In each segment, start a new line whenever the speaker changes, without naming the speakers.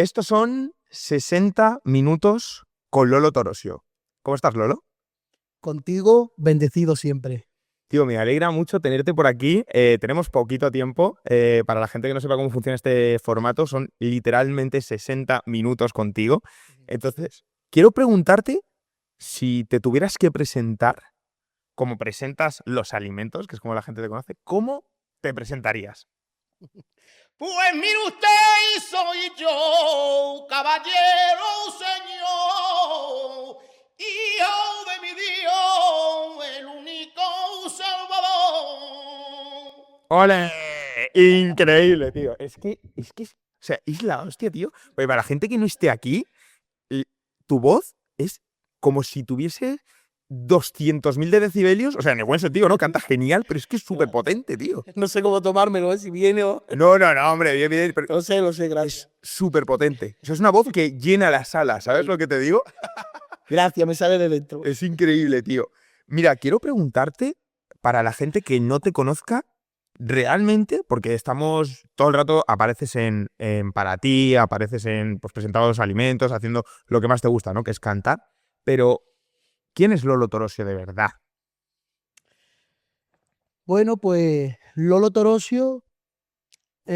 Estos son 60 minutos con Lolo Torosio. ¿Cómo estás, Lolo?
Contigo, bendecido siempre.
Tío, me alegra mucho tenerte por aquí. Tenemos poquito tiempo. Para la gente que no sepa cómo funciona este formato, son literalmente 60 minutos contigo. Entonces, quiero preguntarte si te tuvieras que presentar como presentas los alimentos, que es como la gente te conoce, ¿cómo te presentarías?
Pues mire usted, soy yo, caballero, señor, hijo de mi Dios, el único Salvador.
¡Ole! Increíble, tío. O sea, es la hostia, tío. Porque para la gente que no esté aquí, tu voz es como si tuviese 200.000 de decibelios. O sea, en el buen sentido, ¿no? Canta genial, pero es que es súper potente, tío.
No sé cómo tomármelo, si viene o...
No, hombre, bien, bien. Pero
Lo sé, gracias.
es súper potente. O sea, es una voz que llena la sala, ¿sabes lo que te digo?
Gracias, me sale de dentro.
Es increíble, tío. Mira, quiero preguntarte, para la gente que no te conozca, realmente, porque estamos todo el rato, apareces en Para Ti, apareces en pues, presentando los alimentos, haciendo lo que más te gusta, ¿no? Que es cantar. Pero, ¿quién es Lolo Torosio de verdad?
Bueno, pues Lolo Torosio, la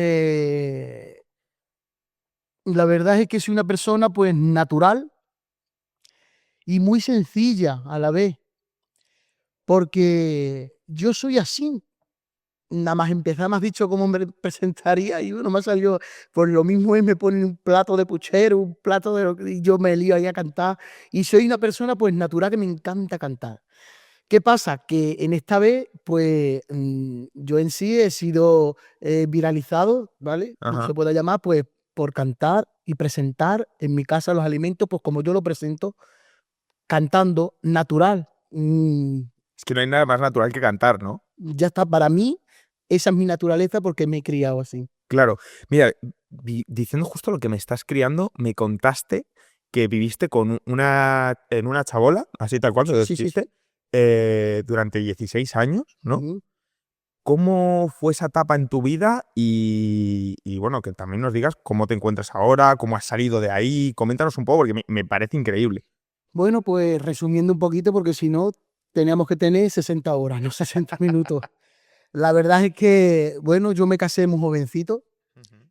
verdad es que soy una persona pues natural y muy sencilla a la vez, porque yo soy así. Nada más empezar me has dicho cómo me presentaría y bueno, me ha salido por lo mismo me ponen un plato de puchero, un plato de... y yo me lío ahí a cantar y soy una persona pues natural que me encanta cantar. ¿Qué pasa? Que en esta vez, pues yo en sí he sido viralizado, ¿vale? Como
Ajá.
se pueda llamar, pues por cantar y presentar en mi casa los alimentos, pues como yo lo presento, cantando natural.
Es que no hay nada más natural que cantar, ¿no?
Ya está, para mí, esa es mi naturaleza porque me he criado así.
Claro. Mira, diciendo justo lo que me estás criando, me contaste que viviste en una chabola, así tal cual, lo
Sí, sí, sí.
dijiste, durante 16 años, ¿no?
Ujú.
¿Cómo fue esa etapa en tu vida? Y bueno, que también nos digas cómo te encuentras ahora, cómo has salido de ahí. Coméntanos un poco porque me parece increíble.
Bueno, pues resumiendo un poquito, porque si no, teníamos que tener 60 horas, no 60 minutos. La verdad es que, bueno, yo me casé muy jovencito,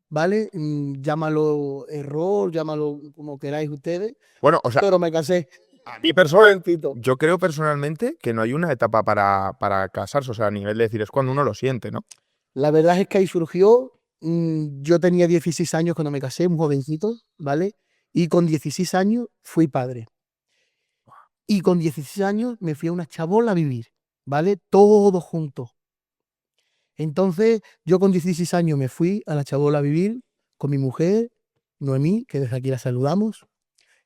¿vale? Llámalo error, llámalo como queráis ustedes,
Bueno, o sea,
pero me casé
a mí personalmente,
jovencito.
yo creo personalmente que no hay una etapa para casarse, o sea, a nivel de decir, es cuando uno lo siente, ¿no?
La verdad es que ahí surgió, yo tenía 16 años cuando me casé, muy jovencito, ¿vale? Y con 16 años fui padre. Y con 16 años me fui a una chabola a vivir, ¿vale? Todos juntos. Entonces, yo con 16 años me fui a la chabola a vivir con mi mujer, Noemí, que desde aquí la saludamos.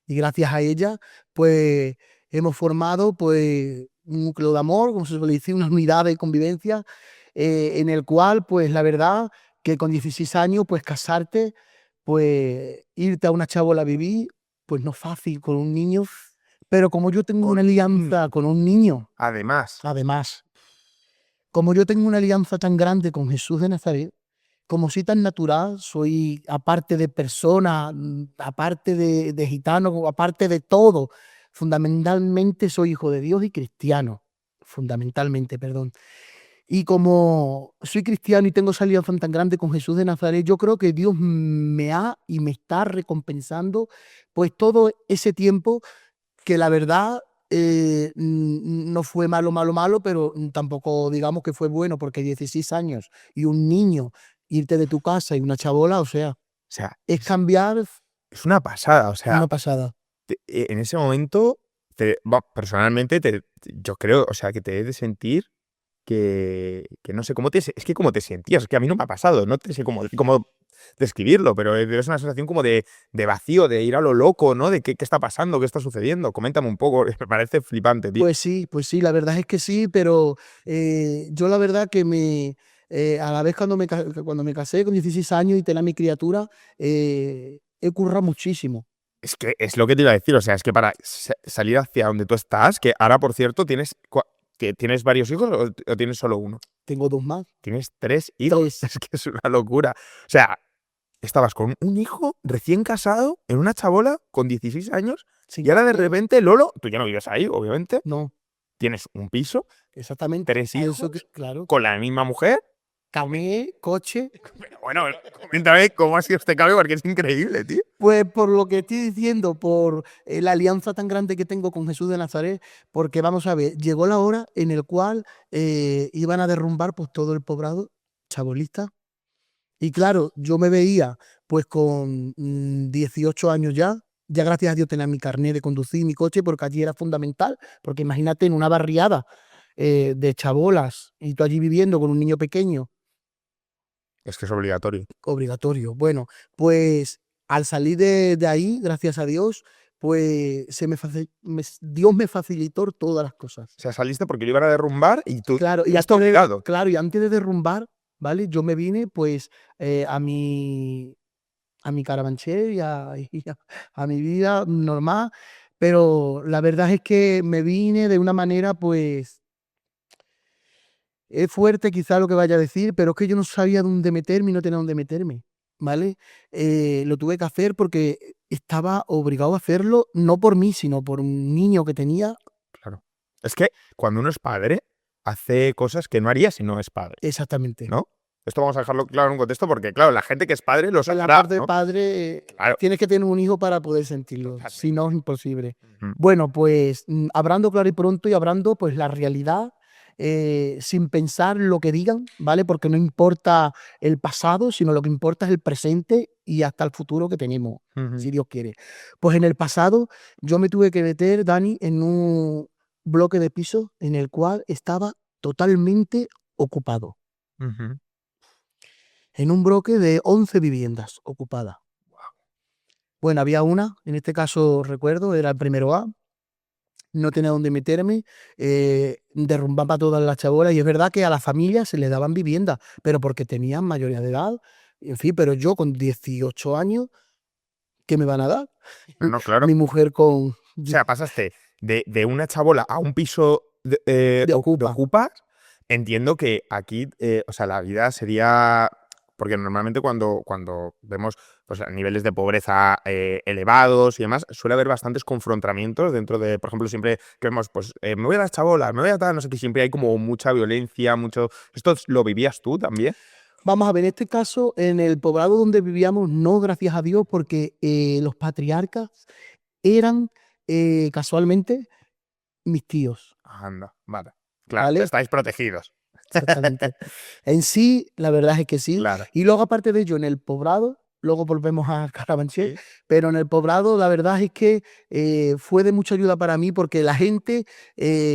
Y gracias a ella, pues hemos formado pues un núcleo de amor, como se suele decir, una unidad de convivencia, en el cual, pues la verdad, que con 16 años, pues casarte, pues irte a una chabola a vivir, pues no es fácil con un niño, pero como yo tengo una alianza con un niño,
Además,
además, como yo tengo una alianza tan grande con Jesús de Nazaret, como soy tan natural, soy aparte de persona, aparte de gitano, aparte de todo, fundamentalmente soy hijo de Dios y cristiano, fundamentalmente, perdón. Y como soy cristiano y tengo esa alianza tan grande con Jesús de Nazaret, yo creo que Dios me ha y me está recompensando pues todo ese tiempo que la verdad no fue malo, pero tampoco digamos que fue bueno, porque 16 años y un niño irte de tu casa y una chabola, o sea,
o sea,
es cambiar
es una pasada, o sea,
una pasada.
en ese momento, personalmente, yo creo, o sea, que te debes de sentir que no sé cómo es que cómo te sentías, es que a mí no me ha pasado, no te sé cómo describirlo, pero es una sensación como de vacío, de ir a lo loco, ¿no? De qué está pasando, qué está sucediendo. Coméntame un poco, me parece flipante, tío.
Pues sí, la verdad es que sí, pero yo la verdad que a la vez cuando me casé con 16 años y tenía mi criatura, he currado muchísimo.
Es que es lo que te iba a decir, o sea, es que para salir hacia donde tú estás, que ahora, por cierto, ¿tienes varios hijos o tienes solo uno?
Tengo dos más,
Tienes 3 hijos,
tres.
es que es una locura. O sea, estabas con un hijo recién casado en una chabola con 16 años
Sí.
y ahora de repente, Lolo, tú ya no vives ahí, obviamente,
No,
tienes un piso,
exactamente.
3
A eso
hijos,
claro.
con la misma mujer.
Camé, coche.
Pero bueno, coméntame cómo ha sido este cambio porque es increíble, tío.
Pues por lo que estoy diciendo, por la alianza tan grande que tengo con Jesús de Nazaret, porque vamos a ver, llegó la hora en el cual iban a derrumbar pues todo el poblado chabolista. Y claro, yo me veía pues con 18 años ya gracias a Dios tenía mi carnet de conducir mi coche porque allí era fundamental, porque imagínate en una barriada de chabolas y tú allí viviendo con un niño pequeño,
Es que es obligatorio.
obligatorio. Bueno, pues al salir de ahí, gracias a Dios, pues Dios me facilitó todas las cosas.
O sea, saliste porque lo iban a derrumbar y tú
Claro, y
estás obligado.
claro, y antes de derrumbar, ¿vale? Yo me vine pues a mi caravanchel a mi vida normal, pero la verdad es que me vine de una manera pues es fuerte quizá lo que vaya a decir, pero es que yo no sabía dónde meterme y no tenía dónde meterme, ¿vale? Lo tuve que hacer porque estaba obligado a hacerlo, no por mí, sino por un niño que tenía.
Claro. Es que cuando uno es padre, hace cosas que no haría si no es padre,
Exactamente.
¿no? Esto vamos a dejarlo claro en un contexto porque, claro, la gente que es padre lo
En la
sabrá,
parte de
¿no?
padre,
Claro.
tienes que tener un hijo para poder sentirlo,
Totalmente.
si no es imposible.
Ujú.
Bueno, pues hablando claro y pronto y hablando pues la realidad, sin pensar lo que digan, ¿vale? Porque no importa el pasado, sino lo que importa es el presente y hasta el futuro que tenemos,
Ujú.
si Dios quiere. Pues en el pasado yo me tuve que meter, Dani, en un bloque de piso en el cual estaba totalmente ocupado.
Ujú.
En un bloque de 11 viviendas ocupadas. Bueno, había una, en este caso recuerdo, era el primero A, no tenía dónde meterme, derrumbaba todas las chabolas y es verdad que a las familias se les daban viviendas, pero porque tenían mayoría de edad, en fin, pero yo con 18 años, ¿qué me van a dar?
No, claro.
Mi mujer con...
O sea, pasaste de una chabola a un piso de,
de ocupa.
ocupas. Entiendo que aquí, o sea, la vida sería. Porque normalmente cuando vemos pues, niveles de pobreza elevados y demás, suele haber bastantes confrontamientos dentro de, por ejemplo, siempre que vemos, pues, me voy a las chabolas, me voy a tal, no sé qué, siempre hay como mucha violencia, mucho. ¿Esto lo vivías tú también?
Vamos a ver, en este caso, en el poblado donde vivíamos, no, gracias a Dios, porque los patriarcas eran casualmente mis tíos,
Anda, vale. Claro,
¿vale?
estáis protegidos.
Exactamente. En sí, la verdad es que sí.
Claro.
Y luego, aparte de ello, en el poblado, luego volvemos a Carabanchel,
Sí.
pero en el poblado, la verdad es que fue de mucha ayuda para mí porque la gente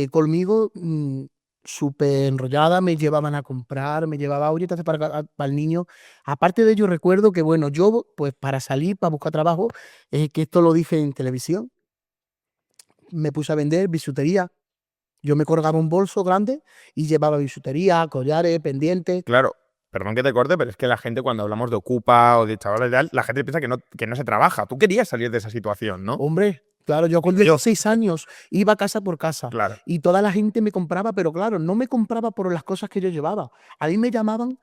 conmigo, súper enrollada, me llevaban a comprar, me llevaba, oye, te hace para el niño. Aparte de ello, recuerdo que, bueno, yo, pues para salir, para buscar trabajo, que esto lo dije en televisión, me puse a vender bisutería. Yo me colgaba un bolso grande y llevaba bisutería, collares, pendientes.
Claro, perdón que te corte, pero es que la gente cuando hablamos de ocupa o de chavales de tal, la gente piensa que no se trabaja. Tú querías salir de esa situación, ¿no?
Hombre, claro, yo con
Yo.
16 años iba casa por casa
Claro.
y toda la gente me compraba, pero claro, no me compraba por las cosas que yo llevaba. A mí me llamaban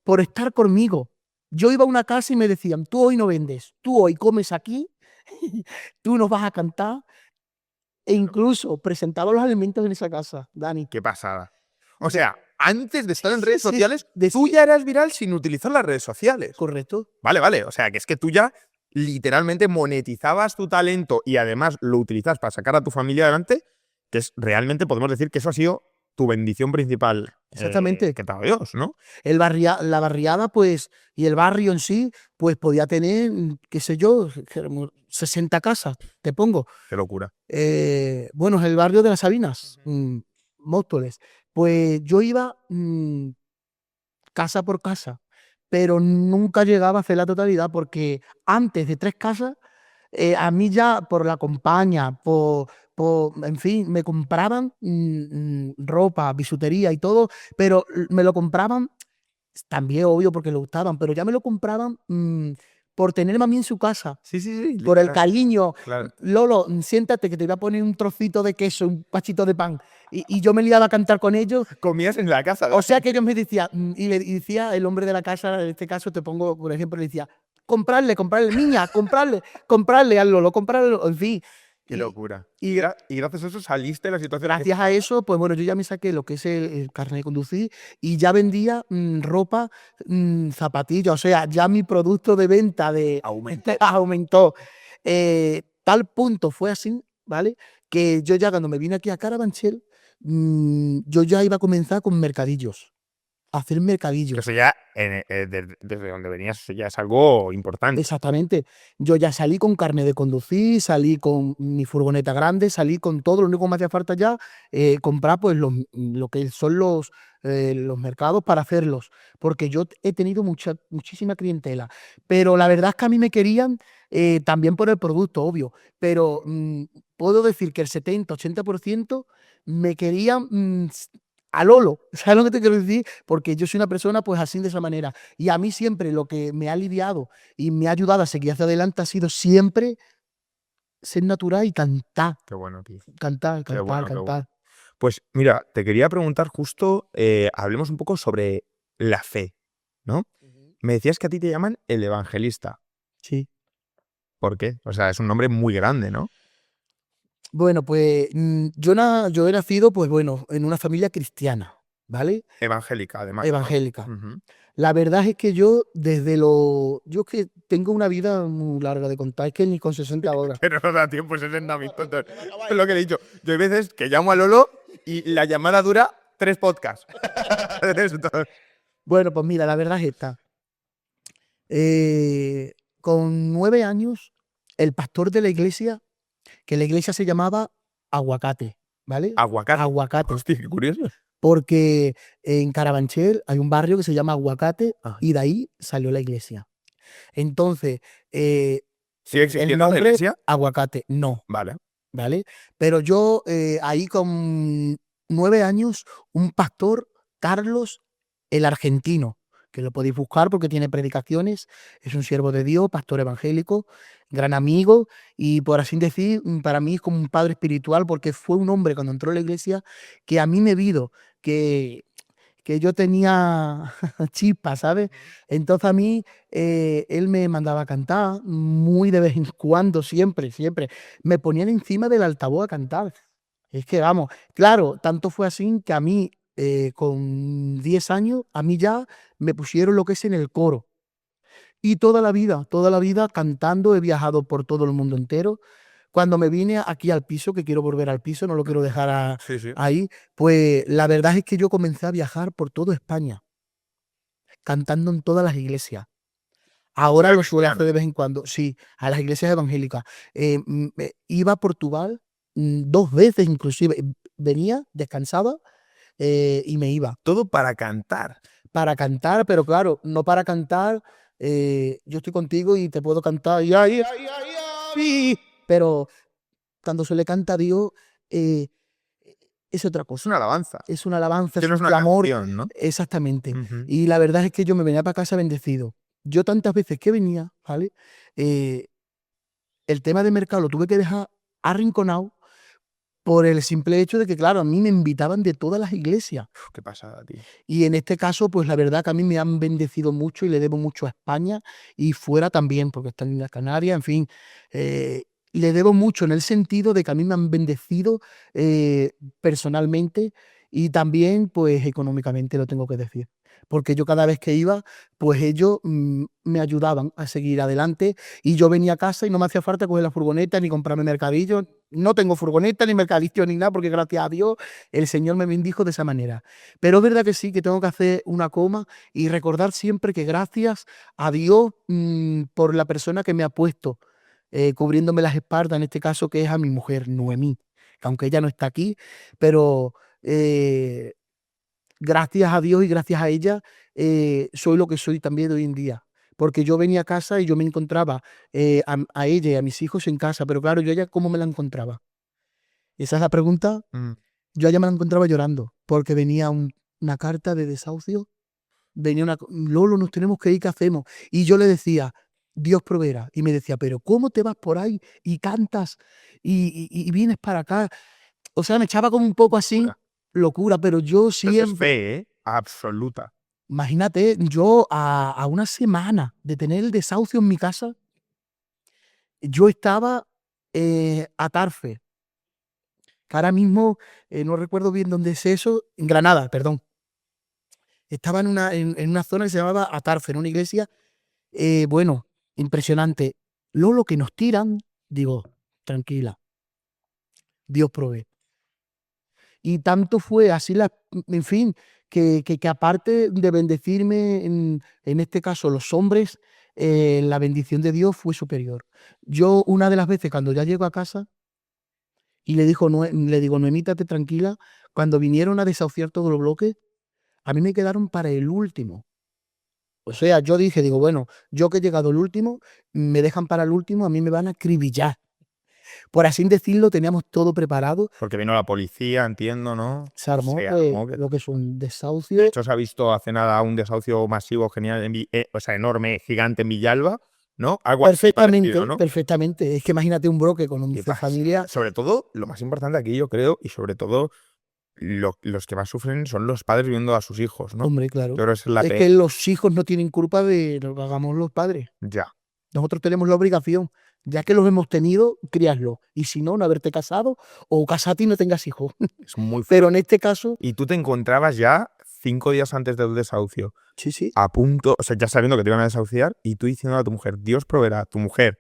por estar conmigo. Yo iba a una casa y me decían, tú hoy no vendes, tú hoy comes aquí, tú nos vas a cantar. E incluso presentaba los alimentos en esa casa, Dani.
Qué pasada. O sea, antes de estar en redes
Sí,
sociales,
de-
tú ya eras viral sin utilizar las redes sociales.
Correcto.
Vale, vale. O sea, que es que tú ya literalmente monetizabas tu talento y además lo utilizas para sacar a tu familia adelante, que es realmente, podemos decir que eso ha sido tu bendición principal
Exactamente.
que te ha dado Dios, ¿no?
La barriada, pues, y el barrio en sí, pues podía tener, qué sé yo, 60 casas, te pongo.
Qué locura.
Bueno, es el barrio de las Sabinas, Móstoles. Pues yo iba casa por casa, pero nunca llegaba a hacer la totalidad porque antes de 3 casas, a mí ya por la compañía, en fin, me compraban ropa, bisutería y todo, pero me lo compraban también, obvio, porque le gustaban, pero ya me lo compraban por tenerme a mí en su casa,
Sí, sí, sí.
por el
literal.
cariño.
Claro.
Lolo, siéntate que te voy a poner un trocito de queso, un cachito de pan. Y yo me liaba a cantar con ellos.
Comías en la casa.
O sea que ellos me decían, y le decía el hombre de la casa, en este caso te pongo, por ejemplo, le decía, comprarle, niña, comprarle al Lolo, comprarle, en fin.
Qué locura.
y
Y gracias a eso saliste de la situación.
Gracias a eso, pues bueno, yo ya me saqué lo que es el carnet de conducir y ya vendía ropa, zapatillas, o sea, ya mi producto de venta aumentó. Tal punto fue así, ¿vale? Que yo ya cuando me vine aquí a Carabanchel, yo ya iba a comenzar con mercadillos, a hacer mercadillos.
Eso ya, desde donde venías, eso ya es algo importante.
Exactamente. Yo ya salí con carnet de conducir, salí con mi furgoneta grande, salí con todo. Lo único que me hacía falta ya comprar pues lo que son los mercados para hacerlos. Porque yo he tenido muchísima clientela. Pero la verdad es que a mí me querían también por el producto, obvio. Pero puedo decir que el 70-80% me querían a Lolo. ¿Sabes lo que te quiero decir? Porque yo soy una persona pues así de esa manera. Y a mí siempre lo que me ha aliviado y me ha ayudado a seguir hacia adelante ha sido siempre ser natural y cantar,
Qué bueno, tío.
cantar,
Qué
cantar,
bueno, qué
cantar.
bueno. Pues mira, te quería preguntar justo, hablemos un poco sobre la fe, ¿no? Me decías que a ti te llaman el evangelista.
Sí.
¿Por qué? O sea, es un nombre muy grande, ¿no?
Bueno, pues yo he nacido, pues bueno, en una familia cristiana, ¿vale?
Evangélica, además. ¿no?
Evangélica.
Ujú.
La verdad es que yo yo es que tengo una vida muy larga de contar, es que ni con 60 horas.
Pero no da tiempo 60 minutos. Es lo que he dicho. Yo hay veces que llamo a Lolo y la llamada dura 3 podcasts.
Bueno, pues mira, la verdad es esta. Con 9 años, el pastor de la iglesia, que la iglesia se llamaba Aguacate, ¿vale?
Aguacate.
Aguacate.
Hostia, qué curioso.
Porque en Carabanchel hay un barrio que se llama Aguacate
Ah.
y de ahí salió la iglesia. Entonces,
¿Sigue
el
existiendo la
nombre
iglesia?
Aguacate, no,
Vale.
¿vale? Pero yo ahí con 9 años, un pastor, Carlos el Argentino, que lo podéis buscar porque tiene predicaciones, es un siervo de Dios, pastor evangélico, gran amigo y por así decir, para mí es como un padre espiritual porque fue un hombre cuando entró a la iglesia que a mí me vio que yo tenía chispa, ¿sabes? Entonces a mí él me mandaba a cantar muy de vez en cuando, siempre, siempre. Me ponían encima del altavoz a cantar. Es que vamos, claro, tanto fue así que a mí con 10 años, a mí ya me pusieron lo que es en el coro. Y toda la vida cantando, he viajado por todo el mundo entero. Cuando me vine aquí al piso, que quiero volver al piso, no lo quiero dejar
Sí, sí.
ahí, pues la verdad es que yo comencé a viajar por toda España, cantando en todas las iglesias. Ahora lo suelo hacer de vez en cuando, sí, a las iglesias evangélicas. Iba a Portugal 2 veces inclusive. Venía, descansaba y me iba.
Todo para cantar.
Para cantar, pero claro, no para cantar. Yo estoy contigo y te puedo cantar. Y ay, ay, ay, ay, pero cuando se le canta a Dios, es otra
Es
cosa.
una alabanza.
Es una alabanza,
Que
es
no
un
es una
clamor.
canción, ¿no?
Exactamente.
Ujú.
Y la verdad es que yo me venía para casa bendecido. Yo tantas veces que venía, ¿vale? El tema de mercado lo tuve que dejar arrinconado por el simple hecho de que, claro, a mí me invitaban de todas las iglesias.
Uf, qué pasada, tío.
Y en este caso, pues la verdad que a mí me han bendecido mucho y le debo mucho a España y fuera también, porque están en las Canarias, en fin. Le debo mucho en el sentido de que a mí me han bendecido personalmente y también, pues económicamente, lo tengo que decir. Porque yo cada vez que iba, pues ellos me ayudaban a seguir adelante y yo venía a casa y no me hacía falta coger la furgoneta ni comprarme mercadillo. No tengo furgoneta ni mercadillo ni nada porque gracias a Dios el Señor me bendijo de esa manera. Pero es verdad que sí, que tengo que hacer una coma y recordar siempre que gracias a Dios por la persona que me ha puesto cubriéndome las espaldas, en este caso que es a mi mujer, Noemí, que aunque ella no está aquí, pero gracias a Dios y gracias a ella soy lo que soy también hoy en día. Porque yo venía a casa y yo me encontraba a ella y a mis hijos en casa, pero claro, yo a ella, ¿cómo me la encontraba? Esa es la pregunta.
Mm.
Yo allá me la encontraba llorando, porque venía una carta de desahucio, venía Lolo, nos tenemos que ir, ¿qué hacemos? Y yo le decía, Dios proveerá. Y me decía, pero ¿cómo te vas por ahí y cantas y vienes para acá? O sea, me echaba como un poco así,
Locura.
locura, pero yo
Eso es
siempre,
fe, ¿eh? Absoluta.
Imagínate, yo a una semana de tener el desahucio en mi casa, yo estaba a Tarfe, que ahora mismo no recuerdo bien dónde es eso, en Granada, perdón. Estaba en una zona que se llamaba Atarfe, en una iglesia, bueno, impresionante. Luego lo que nos tiran, digo, tranquila, Dios provee. Y tanto fue así, en fin, que aparte de bendecirme, en este caso los hombres, la bendición de Dios fue superior. Yo una de las veces cuando ya llego a casa y le digo, Noemí, estate tranquila, cuando vinieron a desahuciar todos los bloques, a mí me quedaron para el último. O sea, yo dije, digo, bueno, yo que he llegado el último, me dejan para el último, a mí me van a acribillar. Por así decirlo, teníamos todo preparado.
Porque vino la policía, entiendo, ¿no?
Se armó
Se armó.
lo que es un
De
desahucio.
hecho, se ha visto hace nada un desahucio masivo, genial, o sea, enorme, gigante en Villalba, ¿no? Algo así
Perfectamente,
parecido, ¿no?
perfectamente. Es que imagínate un bloque con
Y
11
pasa.
familias.
Sobre todo, lo más importante aquí, yo creo, y sobre todo, los que más sufren son los padres viendo a sus hijos, ¿no?
Hombre,
Yo
claro.
creo que esa es la
Es
peor.
que los hijos no tienen culpa de lo que hagamos los padres.
Ya.
Nosotros tenemos la obligación, ya que los hemos tenido, criarlos. Y si no, no haberte casado o casarte y no tengas hijos.
Es muy fuerte.
Pero en este caso,
Y tú te encontrabas ya 5 días antes del desahucio,
sí, sí.
a punto, o sea, ya sabiendo que te iban a desahuciar, y tú diciendo a tu mujer, Dios proveerá, tu mujer,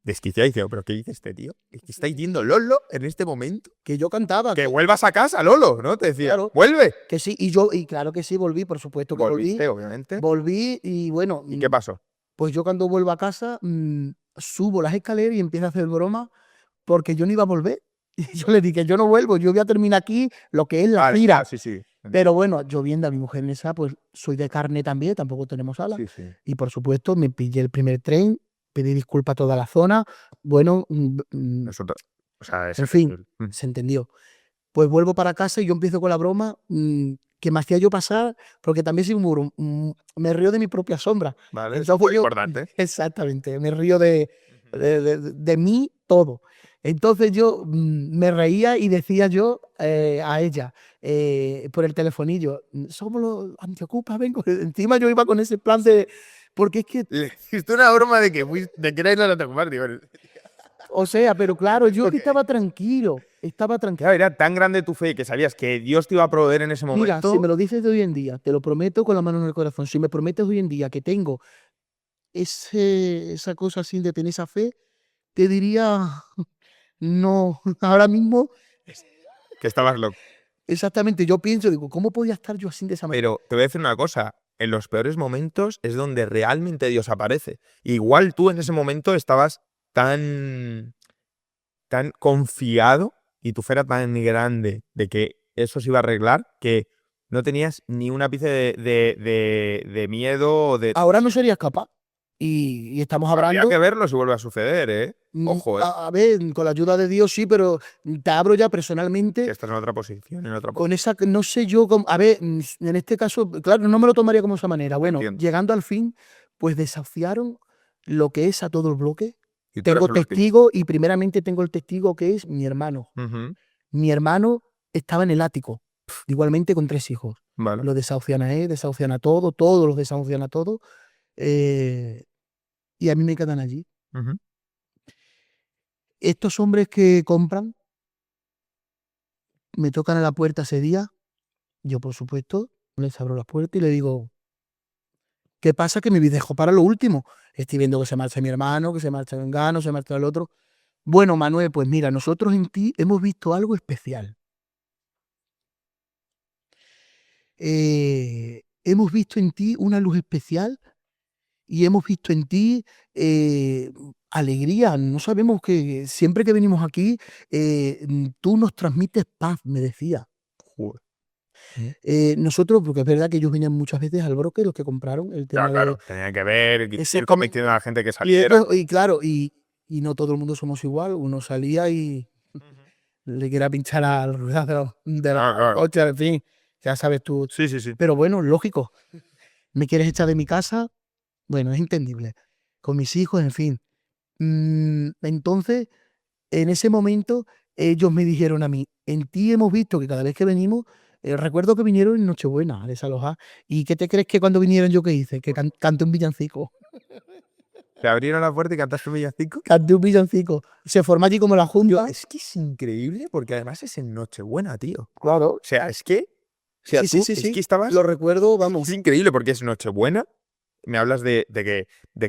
desquiciada, diciendo, ¿pero qué dice este tío? ¿Qué está diciendo Lolo en este momento?
Que yo cantaba.
Que vuelvas a casa, Lolo, ¿no? Te decía,
Claro.
vuelve.
Que sí, y claro que sí, volví, por supuesto que
Volviste, obviamente.
volví y bueno,
¿Y qué pasó?
pues yo cuando vuelvo a casa, subo las escaleras y empiezo a hacer broma porque yo no iba a volver. Y yo le dije, yo no vuelvo, yo voy a terminar aquí lo que es la
Vale,
gira.
sí, sí.
Pero bueno, yo viendo a mi mujer en esa, pues soy de carne también, tampoco tenemos alas.
Sí, sí.
Y por supuesto me pillé el primer tren, pedí disculpas a toda la zona. Bueno,
O sea, es
en fin,
increíble.
se entendió. Pues vuelvo para casa y yo empiezo con la broma que me hacía yo pasar, porque también soy un muro, me río de mi propia sombra.
Vale, es
Entonces
muy
yo,
importante.
exactamente, me río de mí todo. Entonces yo me reía y decía yo a ella por el telefonillo, somos los antiocupas, vengo. Encima yo iba con ese plan de, porque es que,
Le hiciste una broma de que erais los Antiocupas, digo.
o sea, pero claro, yo que estaba tranquilo,
Claro, era tan grande tu fe que sabías que Dios te iba a proveer en ese
Mira,
momento.
si me lo dices de hoy en día, te lo prometo con la mano en el corazón, si me prometes hoy en día que tengo esa cosa así de tener esa fe, te diría, no, ahora mismo,
Que estabas loco.
exactamente, yo pienso, digo, ¿cómo podía estar yo así de esa manera?
Pero te voy a decir una cosa. En los peores momentos es donde realmente Dios aparece. Igual tú en ese momento estabas tan confiado y tu fe era tan grande de que eso se iba a arreglar que no tenías ni un ápice de miedo o de...
Ahora no serías capaz. Y estamos
Habría
hablando,
que verlo si vuelve a suceder, ¿eh? Ojo, ¿eh?
a ver, con la ayuda de Dios sí, pero te abro ya
Que
personalmente.
estás en otra posición, en otra
Con esa, no sé yo, a ver, en este caso, claro, no me lo tomaría como esa manera. Bueno,
Entiendo.
llegando al fin, pues desafiaron lo que es a todo el bloque.
Y tú
Tengo
eres el último.
testigo y primeramente tengo el testigo que es mi hermano.
Ujú.
Mi hermano estaba en el ático, igualmente con 3 hijos.
Vale.
Lo desahucian a él, desahucian a todo, todos los desahucian a todo. Y a mí me quedan allí.
Ujú.
Estos hombres que compran me tocan a la puerta ese día. Yo, por supuesto, les abro la puerta y le digo, ¿qué pasa? Que me dejo para lo último. Estoy viendo que se marcha mi hermano, que se marcha Engano, se marcha el otro. Bueno, Manuel, pues mira, nosotros en ti hemos visto algo especial. Hemos visto en ti una luz especial y hemos visto en ti alegría. No sabemos que siempre que venimos aquí, tú nos transmites paz, me decía.
Joder.
Nosotros, porque es verdad que ellos venían muchas veces al broker, los que compraron el tema
Claro,
de...
claro. Tenía que ver, ir
Exactamente.
convenciendo a la gente que
Y,
saliera.
y claro, y no todo el mundo somos igual. Uno salía y le quería pinchar al ruedas de la
Claro.
coche, en fin, ya sabes tú.
Sí, sí, sí.
Pero bueno, lógico. ¿Me quieres echar de mi casa? Bueno, es entendible. Con mis hijos, en fin. Entonces, en ese momento, ellos me dijeron a mí, en ti hemos visto que cada vez que venimos, Recuerdo que vinieron en Nochebuena a desalojar. ¿Y qué te crees que cuando vinieron yo qué hice? Que canté un villancico.
Te abrieron la puerta y cantaste un villancico.
Canté un villancico. Se formó allí como la junta.
Es que es increíble porque además es en Nochebuena, tío.
Claro.
O sea, es que... O sea,
Sí,
tú
sí,
es
sí.
que estabas...
Lo recuerdo, vamos.
Es increíble porque es Nochebuena. Me hablas de que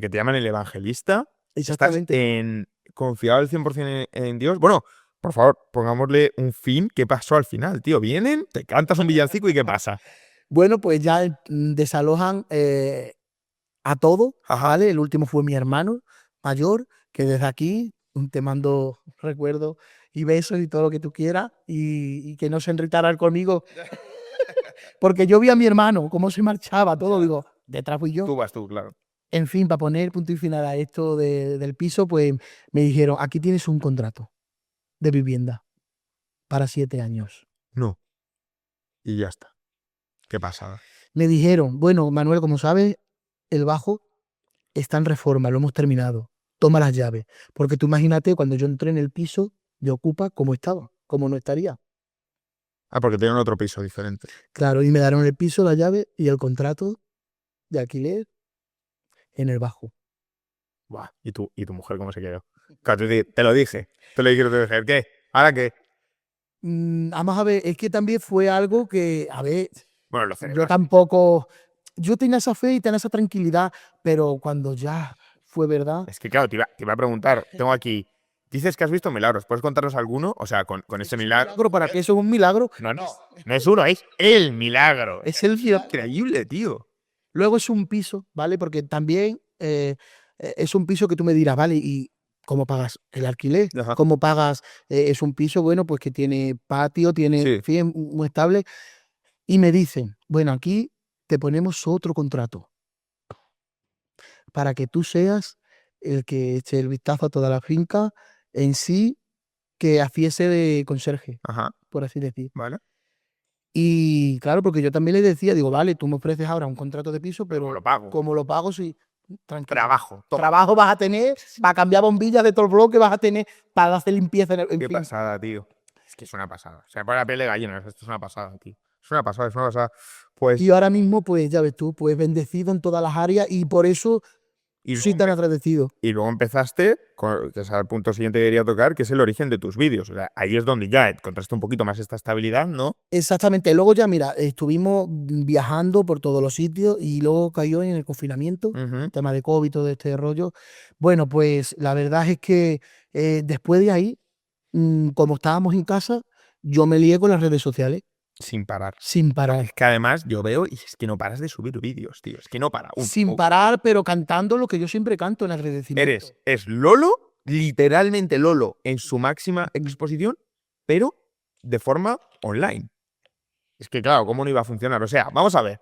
te llaman el evangelista.
Exactamente.
Confiado al 100% en Dios. Bueno, por favor, pongámosle un fin. ¿Qué pasó al final, tío? Vienen, te cantas un villancico y ¿qué pasa?
Bueno, pues ya desalojan a todo,
Ajá.
¿vale? El último fue mi hermano mayor, que desde aquí te mando recuerdos y besos y todo lo que tú quieras y que no se enritaran conmigo. Porque yo vi a mi hermano, cómo se marchaba, todo, digo, detrás fui yo.
Tú vas tú, claro.
En fin, para poner punto y final a esto del piso, pues me dijeron, aquí tienes un contrato de vivienda para 7 años.
No. Y ya está. ¿Qué pasa?
Me dijeron, bueno, Manuel, como sabes, el bajo está en reforma, lo hemos terminado. Toma las llaves. Porque tú imagínate, cuando yo entré en el piso de Ocupa, cómo estaba, cómo no estaría.
Ah, porque tienen otro piso diferente.
Claro, y me dieron el piso, la llave y el contrato de alquiler en el bajo.
Buah. ¿Y tu mujer cómo se quedó? Claro, te lo dije. Te lo dije. ¿Qué? ¿Ahora qué?
Vamos a ver, es que también fue algo que, a ver,
Bueno, lo
yo
celebras.
tampoco, yo tenía esa fe y tenía esa tranquilidad, pero cuando ya fue verdad,
Es que claro, te iba a preguntar. Tengo aquí... Dices que has visto milagros. ¿Puedes contarnos alguno? O sea, con ese milagro...
milagro, para que eso es un milagro,
No es uno, es el milagro.
es el milagro.
Increíble, tío.
Luego es un piso, ¿vale? Porque también es un piso que tú me dirás, ¿vale? ¿Y cómo pagas el alquiler?
Ajá.
¿Cómo pagas? Es un piso, bueno, pues que tiene patio, tiene,
Sí.
en fin, muy estable. Y me dicen, bueno, aquí te ponemos otro contrato para que tú seas el que eche el vistazo a toda la finca en sí, que haciese de conserje,
Ajá.
por así decir.
Vale.
Y claro, porque yo también le decía, digo, vale, tú me ofreces ahora un contrato de piso, pero
¿Cómo lo pago?
¿cómo lo pago si tranquilo?
Trabajo. Toma.
Trabajo vas a tener, para cambiar bombillas de todo el bloque vas a tener, para hacer limpieza en
Qué
fin.
pasada, tío. Es que es una pasada. O sea, para la piel de gallina. Esto es una pasada, tío. Es una pasada, es una pasada. Pues...
Y ahora mismo, pues ya ves tú, pues bendecido en todas las áreas y por eso
Y
soy tan agradecido.
Y luego empezaste, que es el punto siguiente que quería tocar, que es el origen de tus vídeos. O sea, ahí es donde ya encontraste un poquito más esta estabilidad, ¿no?
Exactamente. Luego ya, mira, estuvimos viajando por todos los sitios y luego cayó en el confinamiento,
Ujú.
tema de COVID, todo este rollo. Bueno, pues la verdad es que después de ahí, como estábamos en casa, yo me lié con las redes sociales
Sin parar.
sin parar.
Es que además yo veo y es que no paras de subir vídeos, tío. Es que no para.
Sin parar, pero cantando lo que yo siempre canto en agradecimiento.
Es Lolo, literalmente Lolo, en su máxima exposición, pero de forma online. Es que claro, ¿cómo no iba a funcionar? O sea, vamos a ver.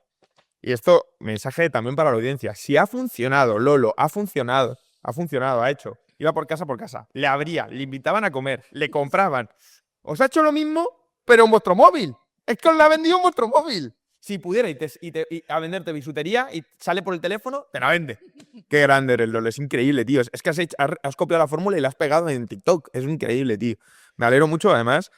Y esto, mensaje también para la audiencia. Si ha funcionado, Lolo, ha funcionado, ha hecho. Iba por casa, le abría, le invitaban a comer, le compraban. Os ha hecho lo mismo, pero en vuestro móvil. Es que os la ha vendido en vuestro móvil. Si pudiera y a venderte bisutería y sale por el teléfono, te la vende. Qué grande eres, Lolo. Es increíble, tío. Es que has copiado la fórmula y la has pegado en TikTok. Es increíble, tío. Me alegro mucho. Además,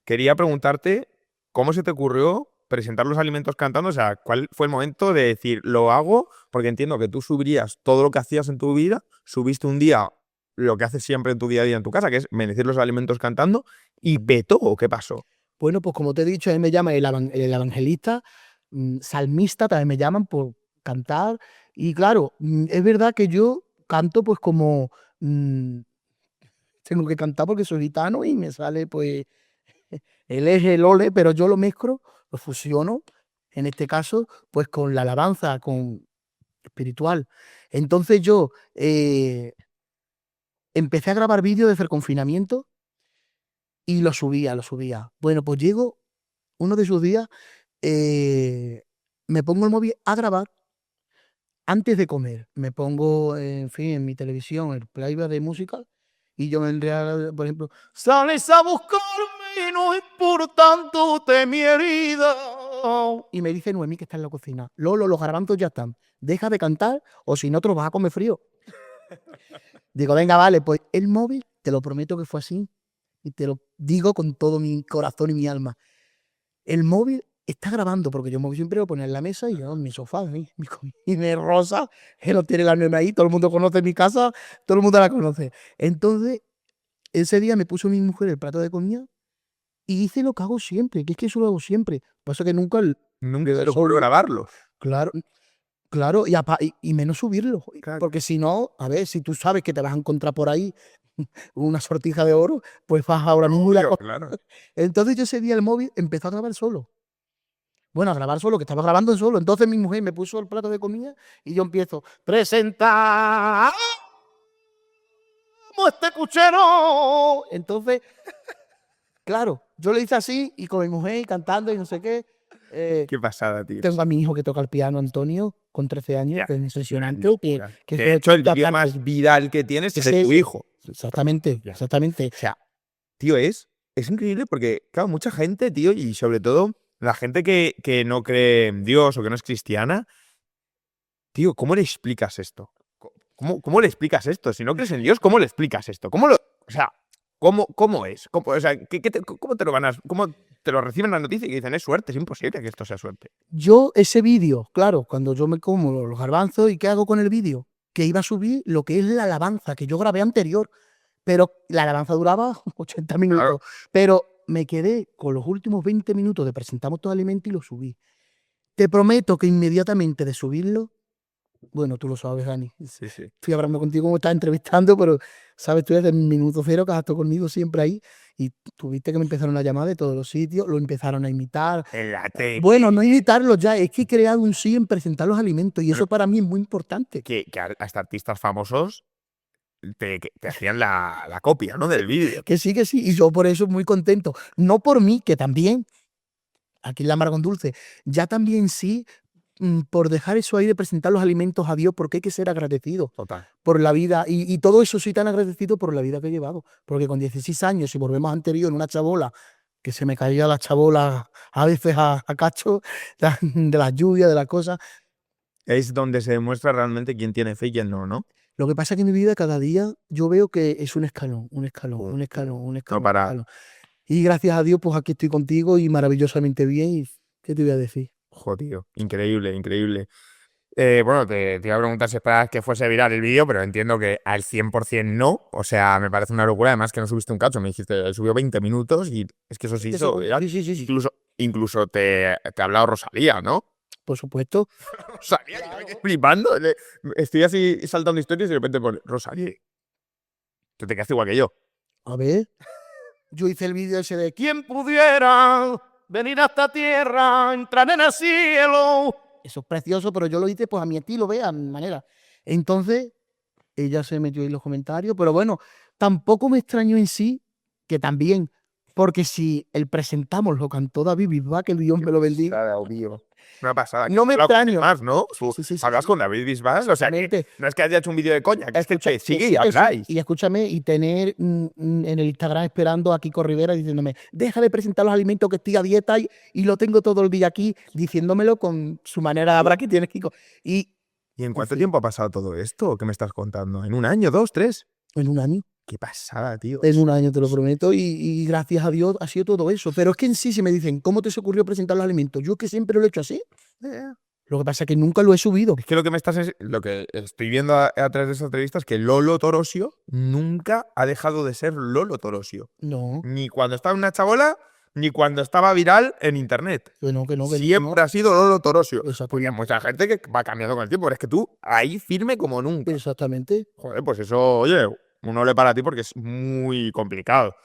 quería preguntarte cómo se te ocurrió presentar los alimentos cantando. O sea, ¿cuál fue el momento de decir, lo hago? Porque entiendo que tú subirías todo lo que hacías en tu vida. Subiste un día lo que haces siempre en tu día a día en tu casa, que es bendecir los alimentos cantando. ¿Y petó o qué pasó?
Bueno, pues como te he dicho, a mí me llaman el evangelista, salmista, también me llaman por cantar. Y claro, es verdad que yo canto pues como tengo que cantar porque soy gitano y me sale pues el eje, el ole, pero yo lo mezclo, lo fusiono, en este caso, pues con la alabanza, con espiritual. Entonces yo empecé a grabar vídeos desde el confinamiento y lo subía, lo subía. Bueno, pues llego uno de esos días, me pongo el móvil a grabar antes de comer. Me pongo, en fin, en mi televisión, el playback de música y yo vendría, por ejemplo, sales a buscarme y no es por tanto de mi herida. Y me dice Noemí que está en la cocina. Lolo, los garbanzos ya están. Deja de cantar o si no te los vas a comer frío. Digo, venga, vale, pues el móvil, te lo prometo que fue así. Y te lo digo con todo mi corazón y mi alma. El móvil está grabando, porque yo me voy siempre a poner en la mesa y yo en mi sofá, mi comida rosa, que no tiene la nena ahí, todo el mundo conoce mi casa, todo el mundo la conoce. Entonces, ese día me puso mi mujer el plato de comida y hice lo que hago siempre, que es que eso lo hago siempre. Pasa que nunca,
Nunca se le ocurrió grabarlo.
claro, claro, y menos subirlo,
Claro.
porque si no, a ver, si tú sabes que te vas a encontrar por ahí una sortija de oro, pues vas ahora mismo y la
Obvio,
co-
claro.
Entonces yo ese día el móvil empezó a grabar solo. Bueno, a grabar solo, que estaba grabando en solo. Entonces mi mujer me puso el plato de comida y yo empiezo, presentamos este cuchero. Entonces, claro, yo le hice así y con mi mujer cantando y no sé qué.
Qué pasada, tío.
Tengo a mi hijo que toca el piano, Antonio, con 13 años,
Ya.
que es impresionante. Que
De hecho, el vídeo
aparte-
más viral que tienes es de
Ese-
tu hijo.
Exactamente,
Ya.
exactamente.
O sea, tío, es increíble porque, claro, mucha gente, tío, y sobre todo la gente que no cree en Dios o que no es cristiana, tío, ¿cómo le explicas esto? ¿Cómo le explicas esto? Si no crees en Dios, ¿cómo le explicas esto? O sea, ¿cómo es? O sea, ¿cómo te lo cómo te lo reciben la noticia y que dicen es suerte? Es imposible que esto sea suerte.
Yo ese vídeo, claro, cuando yo me como los garbanzos, ¿y qué hago con el vídeo? Que iba a subir lo que es la alabanza que yo grabé anterior, pero la alabanza duraba 80 minutos,
Claro.
pero me quedé con los últimos 20 minutos de presentamos todo alimento y lo subí. Te prometo que inmediatamente de subirlo, bueno, tú lo sabes, Dani,
Sí, sí.
estoy hablando contigo como estás entrevistando, pero sabes tú desde el minuto cero que has estado conmigo siempre ahí y tuviste que me empezaron a llamar de todos los sitios, lo empezaron a imitar.
En la tele.
Bueno, no imitarlos ya, es que he creado un sí en presentar los alimentos y eso para mí es muy importante.
Que hasta artistas famosos te hacían la copia, ¿no? Del vídeo.
Que sí, y yo por eso muy contento. No por mí, que también, aquí en la Mar con Dulce, ya también sí, por dejar eso ahí de presentar los alimentos a Dios, porque hay que ser agradecido
Total.
por la vida y todo eso sí tan agradecido por la vida que he llevado, porque con 16 años, si volvemos anterior, en una chabola, que se me caía la chabola a veces a cacho de las lluvias, de las cosas.
Es donde se demuestra realmente quién tiene fe y quién no, ¿no?
Lo que pasa es que en mi vida cada día yo veo que es un escalón, un escalón, un escalón, un escalón, un
para-
escalón. Y gracias a Dios, pues aquí estoy contigo y maravillosamente bien. ¿Y qué te voy a decir?
Joder, tío. Increíble, increíble. Bueno, te iba a preguntar si esperabas que fuese viral el vídeo, pero entiendo que al 100% no. O sea, me parece una locura. Además que no subiste un cacho. Me dijiste, subió 20 minutos y es que eso sí hizo viral.
Sí.
Incluso te ha hablado Rosalía, ¿no?
Por supuesto.
Rosalía, que me quedé flipando. Estoy así saltando historias y de repente pone Rosalía. Tú te quedaste igual que yo.
A ver. Yo hice el vídeo ese de ¿quién pudiera venir a esta tierra, entrar en el cielo? Eso es precioso, pero yo lo hice pues a mi estilo, vea, a mi manera. Entonces, ella se metió ahí en los comentarios, pero bueno, tampoco me extrañó en sí que también, porque si el presentamos lo cantó David Bisbal, que Dios me lo bendiga.
Una pasada.
No me
Hablas con
extraño.
Más, ¿no?
Sí.
Hablas con David Bisbal. O sea, que
Exactamente.
no es que haya hecho un vídeo de coña, que es que te sigue y
Sí,
habláis.
y escúchame, y tener en el Instagram esperando a Kiko Rivera diciéndome, deja de presentar los alimentos que estoy a dieta y lo tengo todo el día aquí, diciéndomelo con su manera de hablar que tiene Kiko. Y
¿Y en cuánto
fin.
tiempo ha pasado todo esto? ¿Qué me estás contando? ¿En un año, 2, 3?
en un año,
Qué pasada, tío.
te lo prometo, y gracias a Dios ha sido todo eso. Pero es que en sí, si me dicen, ¿cómo te se ocurrió presentar los alimentos? Yo es que siempre lo he hecho así. Lo que pasa es que nunca lo he subido.
Es que lo que estoy viendo a través de esta entrevista es que Lolo Torosio nunca ha dejado de ser Lolo Torosio.
No,
Ni cuando estaba en una chabola, ni cuando estaba viral en internet.
que no.
Siempre ha sido Lolo Torosio.
Exacto.
Porque hay mucha gente que va cambiando con el tiempo, pero es que tú ahí firme como nunca.
Exactamente.
Joder, pues eso, oye, uno le para a ti porque es muy complicado.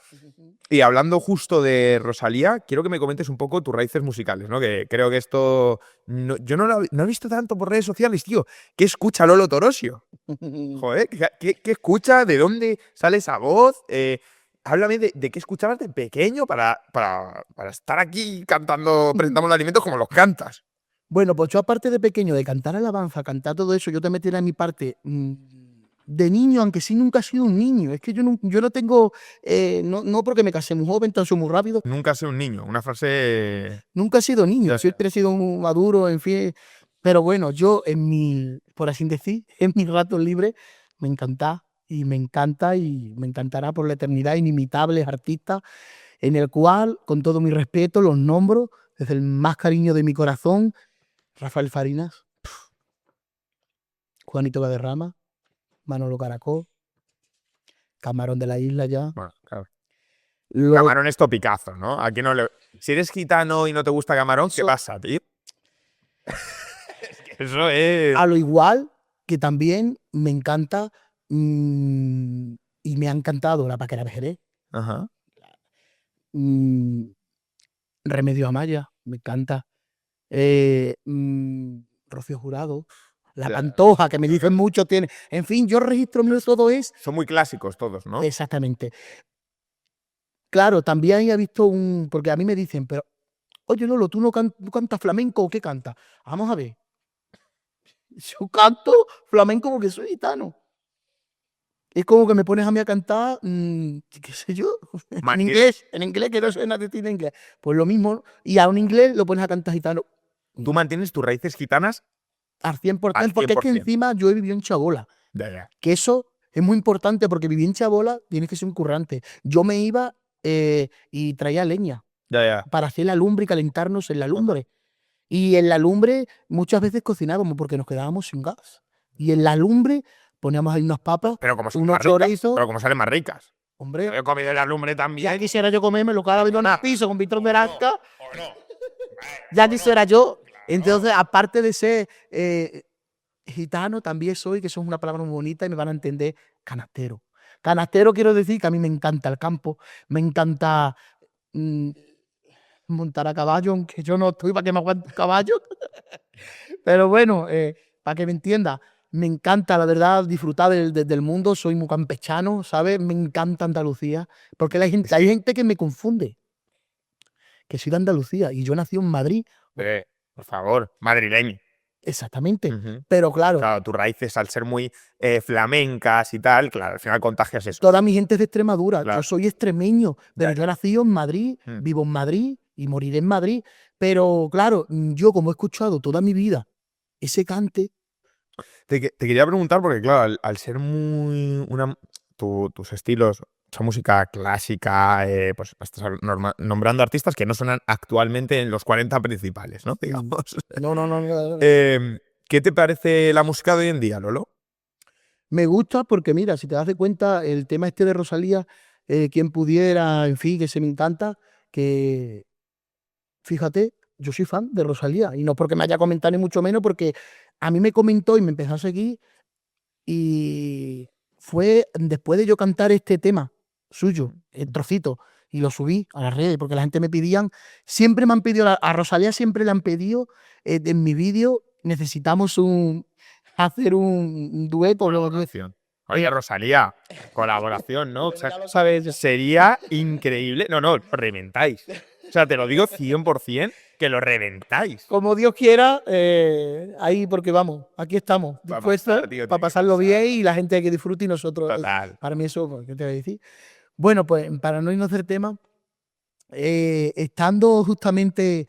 Y hablando justo de Rosalía, quiero que me comentes un poco tus raíces musicales, ¿no? Que creo que esto... yo no he visto tanto por redes sociales, tío. ¿Qué escucha Lolo Torosio? Joder, ¿qué escucha? ¿De dónde sale esa voz? Háblame de qué escuchabas de pequeño para estar aquí cantando, presentamos los alimentos como los cantas.
Bueno, pues yo aparte de pequeño, de cantar alabanza, cantar todo eso, yo te metiera en mi parte de niño, aunque sí nunca he sido un niño. Es que yo no tengo, no porque me casé muy joven, tan muy rápido,
Nunca sé un niño, una frase...
nunca he sido niño,
Ya.
siempre he sido un maduro, en fin. Pero bueno, yo por así decir, en mis ratos libres, me encanta y me encantará por la eternidad, inimitables artistas, en el cual, con todo mi respeto, los nombro, desde el más cariño de mi corazón, Rafael Farinas, Juanito Valderrama, Manolo Caracol, Camarón de la Isla ya.
Bueno, claro.
Lo-
Camarón es topicazo, ¿no? Aquí no le... Si eres gitano y no te gusta Camarón, ¿qué
Eso-
pasa, tío? Es que eso es...
a lo igual que también me encanta y me ha encantado la Paquera de Jerez,
Ajá.
mm, Remedio Amaya, me encanta. Rocío Jurado, La
Ya.
Pantoja, que me dicen mucho, tiene. En fin, yo registro mío todo es
Son muy clásicos todos, ¿no?
exactamente. Claro, también he visto porque a mí me dicen, pero, oye Lolo, ¿tú no tú cantas flamenco o qué cantas? Vamos a ver. Yo canto flamenco porque soy gitano. Es como que me pones a mí a cantar, qué sé yo, en inglés, que no suena de ti en inglés. Pues lo mismo, y a un inglés lo pones a cantar gitano
Tú mantienes tus raíces gitanas
al 100%,
al
porque es que
100%.
encima yo he vivido en Chabola.
Ya.
Que eso es muy importante porque vivir en Chabola tienes que ser un currante. Yo me iba y traía leña
Ya.
para hacer la lumbre y calentarnos en la lumbre. Y en la lumbre muchas veces cocinábamos porque nos quedábamos sin gas. Y en la lumbre poníamos ahí unas papas,
Pero como salen
unos
más ricas.
chorizos.
Pero como salen más ricas.
Hombre,
Yo he comido en la lumbre
ya
también.
quisiera yo comerme lo que ahora vino en el piso con Víctor Velasca.
¿O no?
Ya quisiera yo. Entonces, aparte de ser gitano, también soy, que eso es una palabra muy bonita y me van a entender, canastero. Canastero quiero decir que a mí me encanta el campo, me encanta montar a caballo, aunque yo no estoy para que me aguante un caballo. Pero bueno, para que me entienda, me encanta, la verdad, disfrutar del mundo, soy muy campechano, ¿sabes? Me encanta Andalucía, porque hay gente que me confunde, que soy de Andalucía y yo nací en Madrid,
Por favor, madrileño.
exactamente,
Ujú.
pero claro,
Claro, tus raíces al ser muy flamencas y tal, claro, al final contagias eso.
toda mi gente es de Extremadura,
Claro.
yo soy extremeño, pero
Ya,
yo he nacido en Madrid,
Mm.
vivo en Madrid y moriré en Madrid, pero claro, yo como he escuchado toda mi vida ese cante,
Te quería preguntar, porque claro, al ser muy... tus estilos, esa música clásica, pues estás nombrando artistas que no suenan actualmente en los 40 principales, ¿no? Digamos.
no.
¿Qué te parece la música de hoy en día, Lolo?
Me gusta porque, mira, si te das de cuenta, el tema este de Rosalía, quien pudiera, en fin, que se me encanta, que, fíjate, yo soy fan de Rosalía, y no porque me haya comentado ni mucho menos, porque a mí me comentó y me empezó a seguir, y fue después de yo cantar este tema suyo, el trocito, y lo subí a las redes, porque la gente me pedían, siempre me han pedido, a Rosalía siempre le han pedido, en mi vídeo necesitamos hacer un dueto, o lo que
Oye, Rosalía, colaboración, ¿no? O sea,
ya lo sabes.
sería increíble. No, lo reventáis. O sea, te lo digo 100% que lo reventáis.
Como Dios quiera, ahí porque vamos, aquí estamos,
Pa'
dispuestos
pasar, tío,
para
tiene que
pasarlo
pasar.
bien y la gente que disfrute y nosotros,
Total.
para mí eso, pues, ¿qué te voy a decir? Bueno, pues para no irnos del tema, estando justamente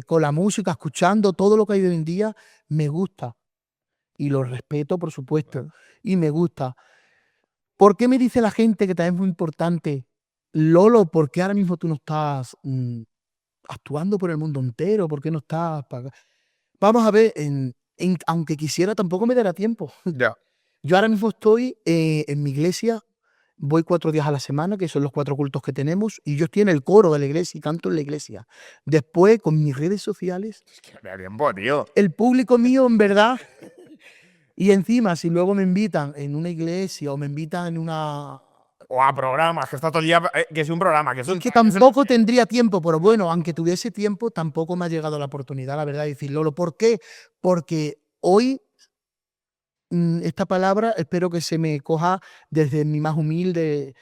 con la música, escuchando todo lo que hay hoy en día, me gusta y lo respeto, por supuesto, y me gusta. ¿Por qué me dice la gente que también es muy importante, Lolo, por qué ahora mismo tú no estás actuando por el mundo entero? ¿Por qué no estás? Vamos a ver, aunque quisiera, tampoco me dará tiempo.
Ya.
Yo ahora mismo estoy en mi iglesia, voy 4 días a la semana, que son los 4 cultos que tenemos, y yo estoy en el coro de la iglesia y canto en la iglesia. Después, con mis redes sociales,
Es que me da tiempo, tío.
el público mío, en verdad, y encima, si luego me invitan en una iglesia o me invitan en una...
O a programas, que está todo el día. Que es un programa, que es
Es
un.
que tampoco tendría tiempo, pero bueno, aunque tuviese tiempo, tampoco me ha llegado la oportunidad, la verdad, de decir, Lolo, ¿por qué? Porque hoy esta palabra espero que se me coja desde mi más humilde.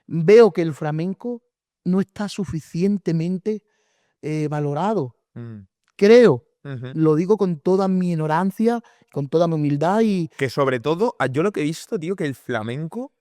Veo que el flamenco no está suficientemente valorado.
Mm.
Creo,
Ujú.
lo digo con toda mi ignorancia, con toda mi humildad y
Que sobre todo, yo lo que he visto, tío, que el flamenco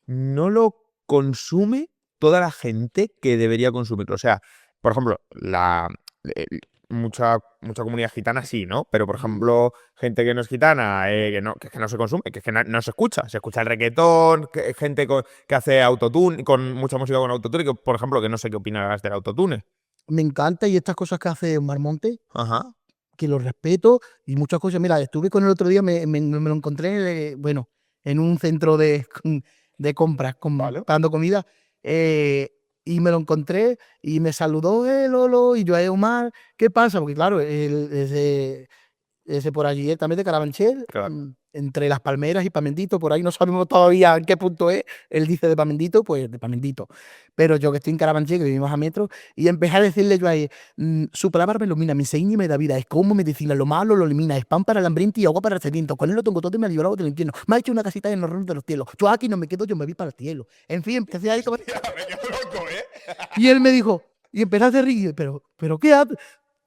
no lo consume toda la gente que debería consumirlo. O sea, por ejemplo, eh, mucha comunidad gitana sí, ¿no? Pero, por ejemplo, gente que no es gitana, que es que no se consume, que es que no se escucha. Se escucha el reggaetón, gente que hace autotune, con mucha música con autotune, que, por ejemplo, que no sé qué opinas del autotune.
me encanta y estas cosas que hace Omar Montes,
Ajá.
que lo respeto y muchas cosas. Mira, estuve con él otro día, me lo encontré, bueno, en un centro de compras,
Vale.
comprando comida, y me lo encontré y me saludó, Lolo, y yo, Omar, ¿qué pasa? Porque claro, él es ese por allí, también de Carabanchel,
Claro.
entre Las Palmeras y Pamendito, por ahí no sabemos todavía en qué punto es. Él dice de Pamendito, pues de Pamendito. Pero yo que estoy en Carabanchel, que vivimos a metro, y empecé a decirle yo a él, su palabra me ilumina, mi seña y me da vida, es como medicina, lo malo lo elimina, es pan para el hambriento y agua para el sediento. Con él lo tengo todo y me ha librado del infierno. Me ha hecho una casita en los reinos de los cielos. Yo aquí no me quedo, yo me vi para el cielo. En fin, empecé a ir como...
Me quedo loco, ¿eh?
Y él me dijo, y empezaste a reír, pero ¿qué haces?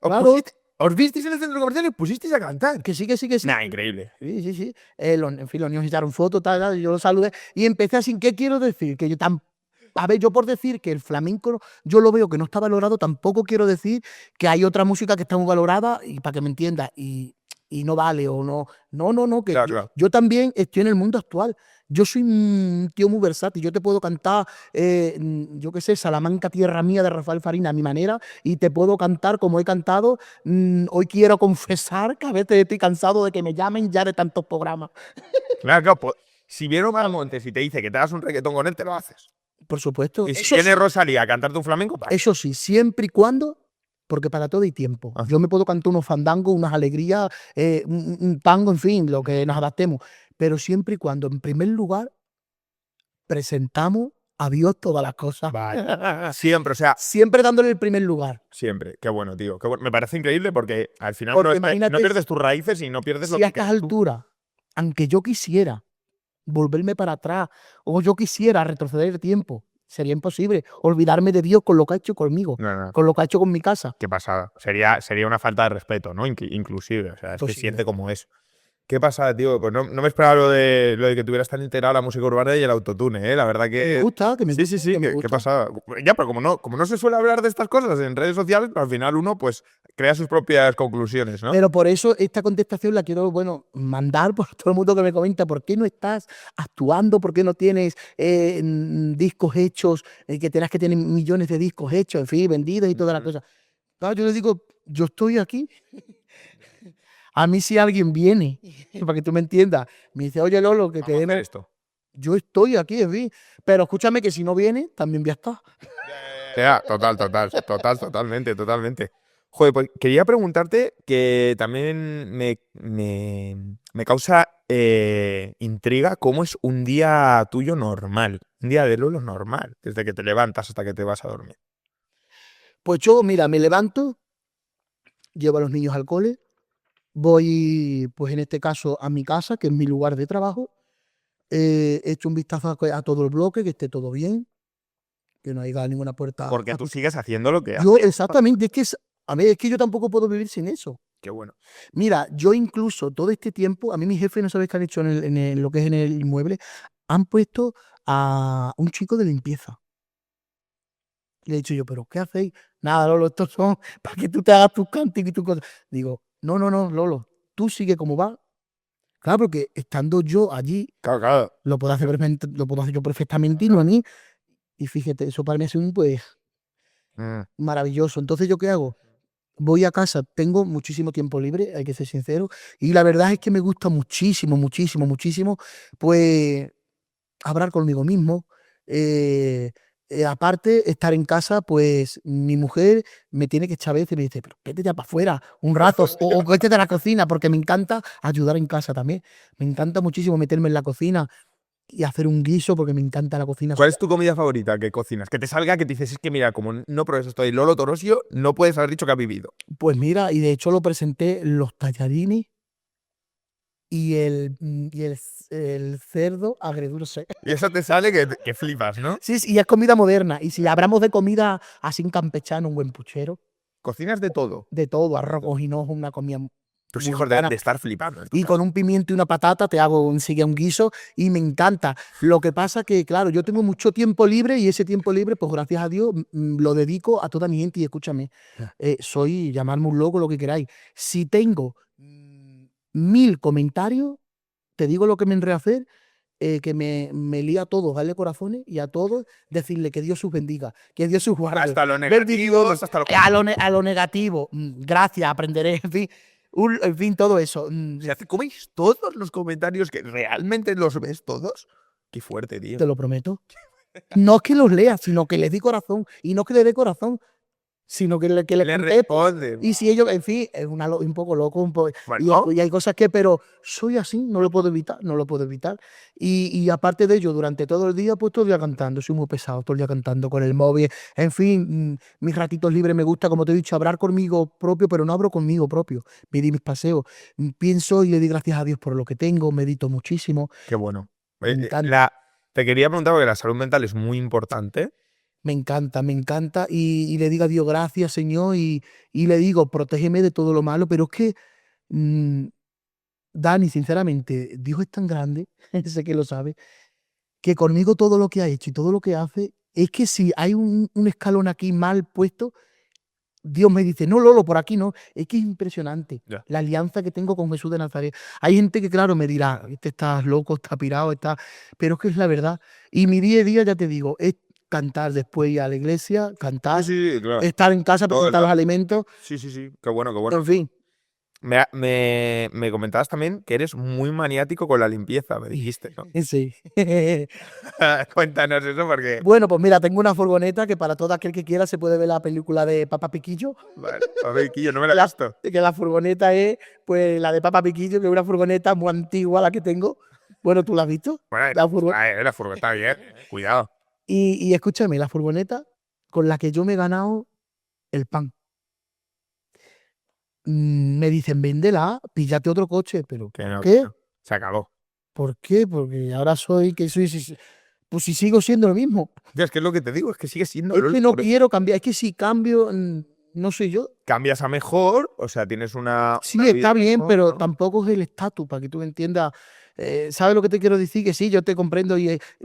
Claro,
¿Os visteis en el centro comercial y os pusisteis a cantar?
que sí, que sí, que sí.
Nah, increíble.
Sí, sí, sí. En fin, los niños echaron fotos, tal, yo lo saludé y empecé así. ¿Qué quiero decir? Que yo a ver, yo por decir que el flamenco yo lo veo que no está valorado, tampoco quiero decir que hay otra música que está muy valorada y para que me entiendas y no vale o no. No, que
Claro, claro.
yo también estoy en el mundo actual. Yo soy un tío muy versátil. Yo te puedo cantar, yo qué sé, Salamanca, tierra mía de Rafael Farina a mi manera y te puedo cantar como he cantado. Hoy quiero confesar que a veces estoy cansado de que me llamen ya de tantos programas.
Claro, claro. Pues, si viene Omar Montes y te dice que te hagas un reggaetón con él, te lo haces.
Por supuesto.
Y si viene Rosalía a cantarte un flamenco, ¡pam!
Eso sí, siempre y cuando, porque para todo hay tiempo.
Ah.
Yo me puedo cantar unos fandangos, unas alegrías, un tango, en fin, lo que nos adaptemos. Pero siempre y cuando, en primer lugar, presentamos a Dios todas las cosas.
Siempre, o sea,
Siempre dándole el primer lugar.
siempre. Qué bueno, tío. Qué bueno. Me parece increíble porque al final
Porque
no
imagínate
pierdes tus raíces y no pierdes lo
Si a
que
estas
eres tú.
alturas, aunque yo quisiera volverme para atrás o yo quisiera retroceder el tiempo, sería imposible olvidarme de Dios con lo que ha hecho conmigo,
No, no.
con lo que ha hecho con mi casa.
Qué pasada. Sería una falta de respeto, ¿no? Inclusive. O sea, es que
Posible.
siente como es. Qué pasada, tío. Pues no me esperaba lo de que tuvieras tan integrado la música urbana y el autotune, ¿eh? La verdad
Que me
que.
gusta, que me
Sí,
gusta,
sí, sí,
que me
qué
gusta.
pasada. Ya, pero como no se suele hablar de estas cosas en redes sociales, al final uno pues crea sus propias conclusiones, ¿no?
Pero por eso esta contestación la quiero, bueno, mandar por todo el mundo que me comenta, ¿por qué no estás actuando? ¿Por qué no tienes discos hechos? Que tengas que tener millones de discos hechos, en fin, vendidos y toda la cosa. Claro, yo les digo, yo estoy aquí. A mí si alguien viene, para que tú me entiendas, me dice, oye Lolo, que te
Vamos a hacer
demos...
esto.
Yo estoy aquí, en fin. Pero escúchame que si no viene, también voy a estar.
Ya, totalmente. Joder, pues quería preguntarte que también me causa intriga cómo es un día tuyo normal, un día de Lolo normal, desde que te levantas hasta que te vas a dormir.
Pues yo, mira, me levanto, llevo a los niños al cole, voy, pues en este caso, a mi casa, que es mi lugar de trabajo, echo un vistazo a todo el bloque, que esté todo bien, que no haya ninguna puerta.
Porque tú sigues haciendo lo que
Yo,
haces.
exactamente, a ver, es que yo tampoco puedo vivir sin eso.
Qué bueno.
Mira, yo incluso todo este tiempo, a mí mi jefe, no sabes qué han hecho lo que es en el inmueble, han puesto a un chico de limpieza. Le he dicho yo, ¿pero qué hacéis? Nada, Lolo, estos son para que tú te hagas tus cánticos y tus cosas. Digo, no, Lolo, tú sigue como va. Claro, porque estando yo allí,
Claro.
lo puedo hacer, lo puedo hacer yo perfectamente y no a mí. Y fíjate, eso para mí ha sido un pues maravilloso. Entonces, ¿yo qué hago? Voy a casa, tengo muchísimo tiempo libre, hay que ser sincero, y la verdad es que me gusta muchísimo, pues hablar conmigo mismo. Aparte, estar en casa, pues mi mujer me tiene que echar a veces y me dice, pero vete ya para afuera un rato o vete de la cocina, porque me encanta ayudar en casa también. Me encanta muchísimo meterme en la cocina y hacer un guiso, porque me encanta la cocina.
¿Cuál es tu comida favorita que cocinas? Que te salga, que te dices, es que mira, como no pruebes esto de Lolo Torosio, no puedes haber dicho que has vivido.
Pues mira, y de hecho lo presenté los tallarines y el cerdo agridulce.
Y eso te sale que flipas, ¿no?
Sí, y es comida moderna. Y si hablamos de comida así en campechano, un buen puchero,
Cocinas de todo.
de todo, arroz con hinojo, una comida
Tus
muy
hijos
buena.
de estar flipando.
Y con un pimiento y una patata te hago enseguida un guiso y me encanta. Lo que pasa que, claro, yo tengo mucho tiempo libre y ese tiempo libre, pues gracias a Dios, lo dedico a toda mi gente. Y escúchame, soy, llamarme un loco, lo que queráis. Si tengo 1000 comentarios, te digo lo que me enreo a hacer, que me lía a todos, darle corazones y a todos decirle que Dios sus bendiga, que Dios sus guarde.
Hasta lo
Bendiciones.
negativo, hasta lo
A lo negativo, gracias, aprenderé, en fin, todo eso.
¿Coméis todos los comentarios que realmente los ves todos? Qué fuerte, tío.
Te lo prometo. No es que los lea, sino que les di corazón. Y no que le dé corazón, sino que le
Le
contesto.
responden.
Y si ellos, en fin, es un poco loco,
Bueno.
y hay cosas que, pero soy así, no lo puedo evitar, no lo puedo evitar. Y aparte de ello, durante todo el día, pues todo el día cantando, soy muy pesado, todo el día cantando con el móvil. En fin, mis ratitos libres me gusta, como te he dicho, hablar conmigo propio, pero no hablo conmigo propio. Me di mis paseos, pienso y le di gracias a Dios por lo que tengo, medito muchísimo.
Qué bueno.
Me encanta.
Te quería preguntar porque la salud mental es muy importante.
Me encanta y le digo a Dios gracias, Señor, y le digo, protégeme de todo lo malo, pero es que, Dani, sinceramente, Dios es tan grande, sé que lo sabe, que conmigo todo lo que ha hecho y todo lo que hace, es que si hay un escalón aquí mal puesto, Dios me dice, no, Lolo, por aquí no. Es que es impresionante
Ya.
la alianza que tengo con Jesús de Nazaret. Hay gente que, claro, me dirá, este estás loco, está pirado, está... Pero es que es la verdad. Y mi día a día, ya te digo, es cantar después ir a la iglesia, cantar,
Sí, claro.
estar en casa,
Todo el
presentar los
rato.
alimentos,
Sí. Qué bueno, qué bueno.
en fin.
Me comentabas también que eres muy maniático con la limpieza, me dijiste, ¿no?
Sí.
Cuéntanos eso porque...
Bueno, pues mira, tengo una furgoneta que para todo aquel que quiera se puede ver la película de Papa Piquillo.
Vale, a ver, Quillo, no me la he visto.
Que la furgoneta es, pues, la de Papa Piquillo, que es una furgoneta muy antigua la que tengo. Bueno, ¿tú la has visto?
Bueno,
La furgoneta.
la furgoneta bien, cuidado.
Y escúchame, la furgoneta con la que yo me he ganado el pan. Me dicen, véndela, píllate otro coche. ¿Pero
Que no,
qué?
que no. Se acabó.
¿Por qué? Porque ahora pues si sigo siendo lo mismo.
Tío, es que es lo que te digo, es que sigue siendo...
Es que no
por-
quiero cambiar, es que si cambio, no soy yo.
Cambias a mejor, o sea, tienes una...
Sí,
una vida
está bien,
mejor,
pero
¿no?
tampoco es el estatus, para que tú me entiendas. ¿Sabes lo que te quiero decir? Que sí, yo te comprendo,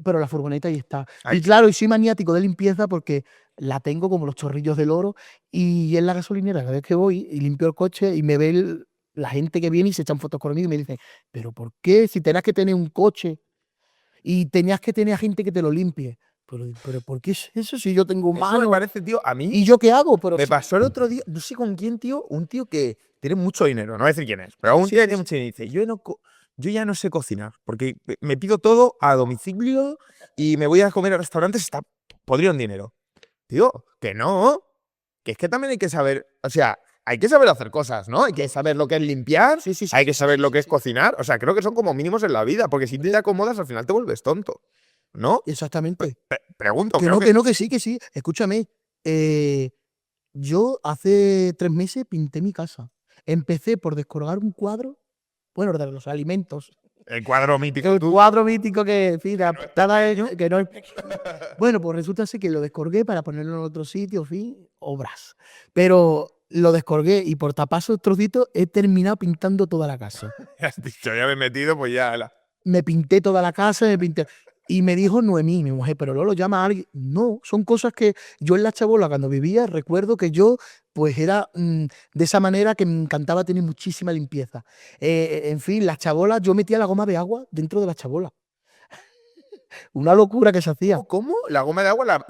pero la furgoneta ahí está.
Ahí.
Y claro, y soy maniático de limpieza porque la tengo como los chorrillos del oro y en la gasolinera, cada vez que voy y limpio el coche y me ve la gente que viene y se echan fotos conmigo y me dicen, ¿pero por qué? Si tenías que tener un coche y tenías que tener a gente que te lo limpie. Pero ¿por qué es eso si yo tengo
Eso me
mano?
parece, tío, a mí...
¿Y yo qué hago? Pero
Me
si-
pasó el otro día, no sé con quién, tío, un tío que tiene mucho dinero, no voy a decir quién es, pero un
Sí,
tío que
sí,
tiene mucho dinero y dice, yo ya no sé cocinar, porque me pido todo a domicilio y me voy a comer a restaurantes, está podrido en dinero. Tío, que no, que es que también hay que saber, o sea, hay que saber hacer cosas, ¿no? Hay que saber lo que es limpiar,
sí,
hay que saber lo que es
sí.
cocinar, o sea, creo que son como mínimos en la vida, porque si te acomodas al final te vuelves tonto, ¿no?
Exactamente.
Pregunto,
Que
creo
no, que no, que sí, que sí. Escúchame, yo hace 3 meses pinté mi casa. Empecé por descolgar un cuadro, bueno, de los alimentos.
el cuadro mítico,
El
tú,
cuadro mítico que, en fin, la portada es que no es- Bueno, pues resulta ser que lo descolgué para ponerlo en otro sitio, en fin, obras. Pero lo descolgué y por tapar esos trocitos he terminado pintando toda la casa.
has dicho, ya me he metido, pues ya,
Me pinté toda la casa, me pinté. Y me dijo Noemí, mi mujer, pero Lolo, llama a alguien. No, son cosas que yo en la chabola, cuando vivía, recuerdo que yo, pues era de esa manera que me encantaba tener muchísima limpieza. En fin, las chabolas, yo metía la goma de agua dentro de la chabola. Una locura que se hacía.
¿Cómo? La goma de agua, la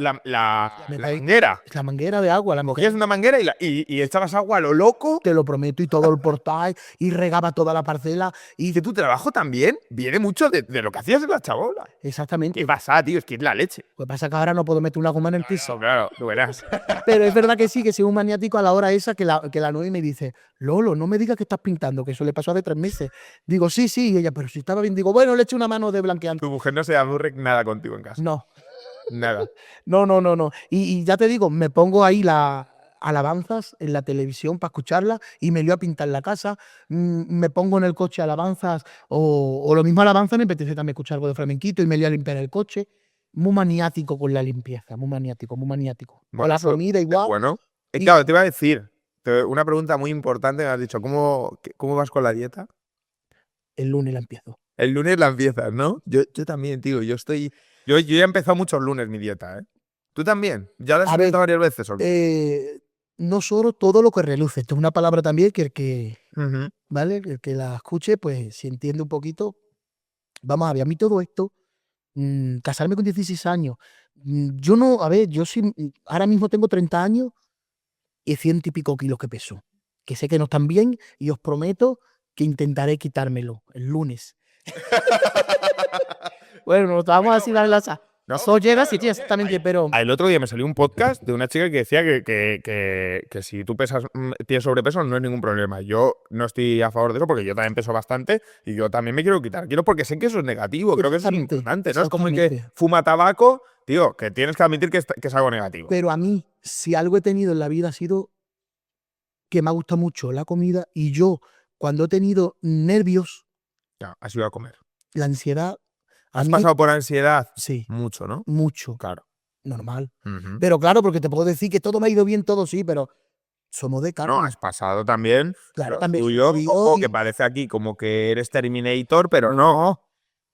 metáis-
manguera.
La manguera de agua, la
Cogías una manguera y echabas agua a lo loco.
te lo prometo, y todo el portal, y regaba toda la parcela, y
Y que tu trabajo también viene mucho de lo que hacías en la chabola.
exactamente.
¿Qué pasa, tío? Es que es la leche.
Lo que pasa es que ahora no puedo meter una goma en el piso.
Eso, claro, tú verás.
Pero es verdad que sí, que soy un maniático a la hora esa que la Noemi me dice, Lolo, no me digas que estás pintando, que eso le pasó hace 3 meses. Digo, sí, y ella, pero si estaba bien, digo, bueno, le echo una mano de blanqueante.
Tu mujer no se aburre nada contigo en casa.
No,
Nada.
no. Y ya te digo, me pongo ahí las alabanzas en la televisión para escucharlas y me lío a pintar la casa. Me pongo en el coche alabanzas o lo mismo alabanzas, me apetece también escuchar algo de flamenquito y me lío a limpiar el coche. Muy maniático con la limpieza, muy maniático. Con la
eso
comida
es
igual.
bueno.
Y-
Claro, te iba a decir una pregunta muy importante. Me has dicho, ¿cómo vas con la dieta?
El lunes la empiezo.
El lunes la empiezas, ¿no? Yo también, tío. Yo ya he empezado muchos lunes mi dieta, ¿eh? ¿Tú también? ¿Ya la has
A ver,
intentado varias veces o qué?
No solo todo lo que reluce. Esto es una palabra también que el que,
Ujú.
¿vale? El que la escuche, pues si entiende un poquito, Vamos a ver, a mí todo esto, casarme con 16 años, yo no, a ver, yo sí, ahora mismo tengo 30 años y 100 y pico kilos que peso, que sé que no están bien y os prometo que intentaré quitármelo el lunes. Bueno, nos vamos a decir la laza.
No,
Eso llega, sí, tío, exactamente, pero
El otro día me salió un podcast de una chica que decía que si tú pesas, tienes sobrepeso no es ningún problema. Yo no estoy a favor de eso porque yo también peso bastante y yo también me quiero quitar. Quiero porque sé que eso es negativo, creo que eso es
Exactamente,
importante, ¿no? Es como el que
exactamente.
fuma tabaco, tío, que tienes que admitir que es algo negativo.
Pero a mí, si algo he tenido en la vida ha sido que me ha gustado mucho la comida y yo, cuando he tenido nervios,
Ya, has ido a comer.
la ansiedad, a
¿Has
mí,
pasado por ansiedad?
sí,
Mucho, ¿no?
mucho,
Claro.
normal.
Ujú.
Pero claro, porque te puedo decir que todo me ha ido bien, todo sí, pero somos de carne.
No, has pasado también
Claro,
lo
también
tuyo,
sufrido
ojo,
y-
que parece aquí como que eres Terminator, pero no.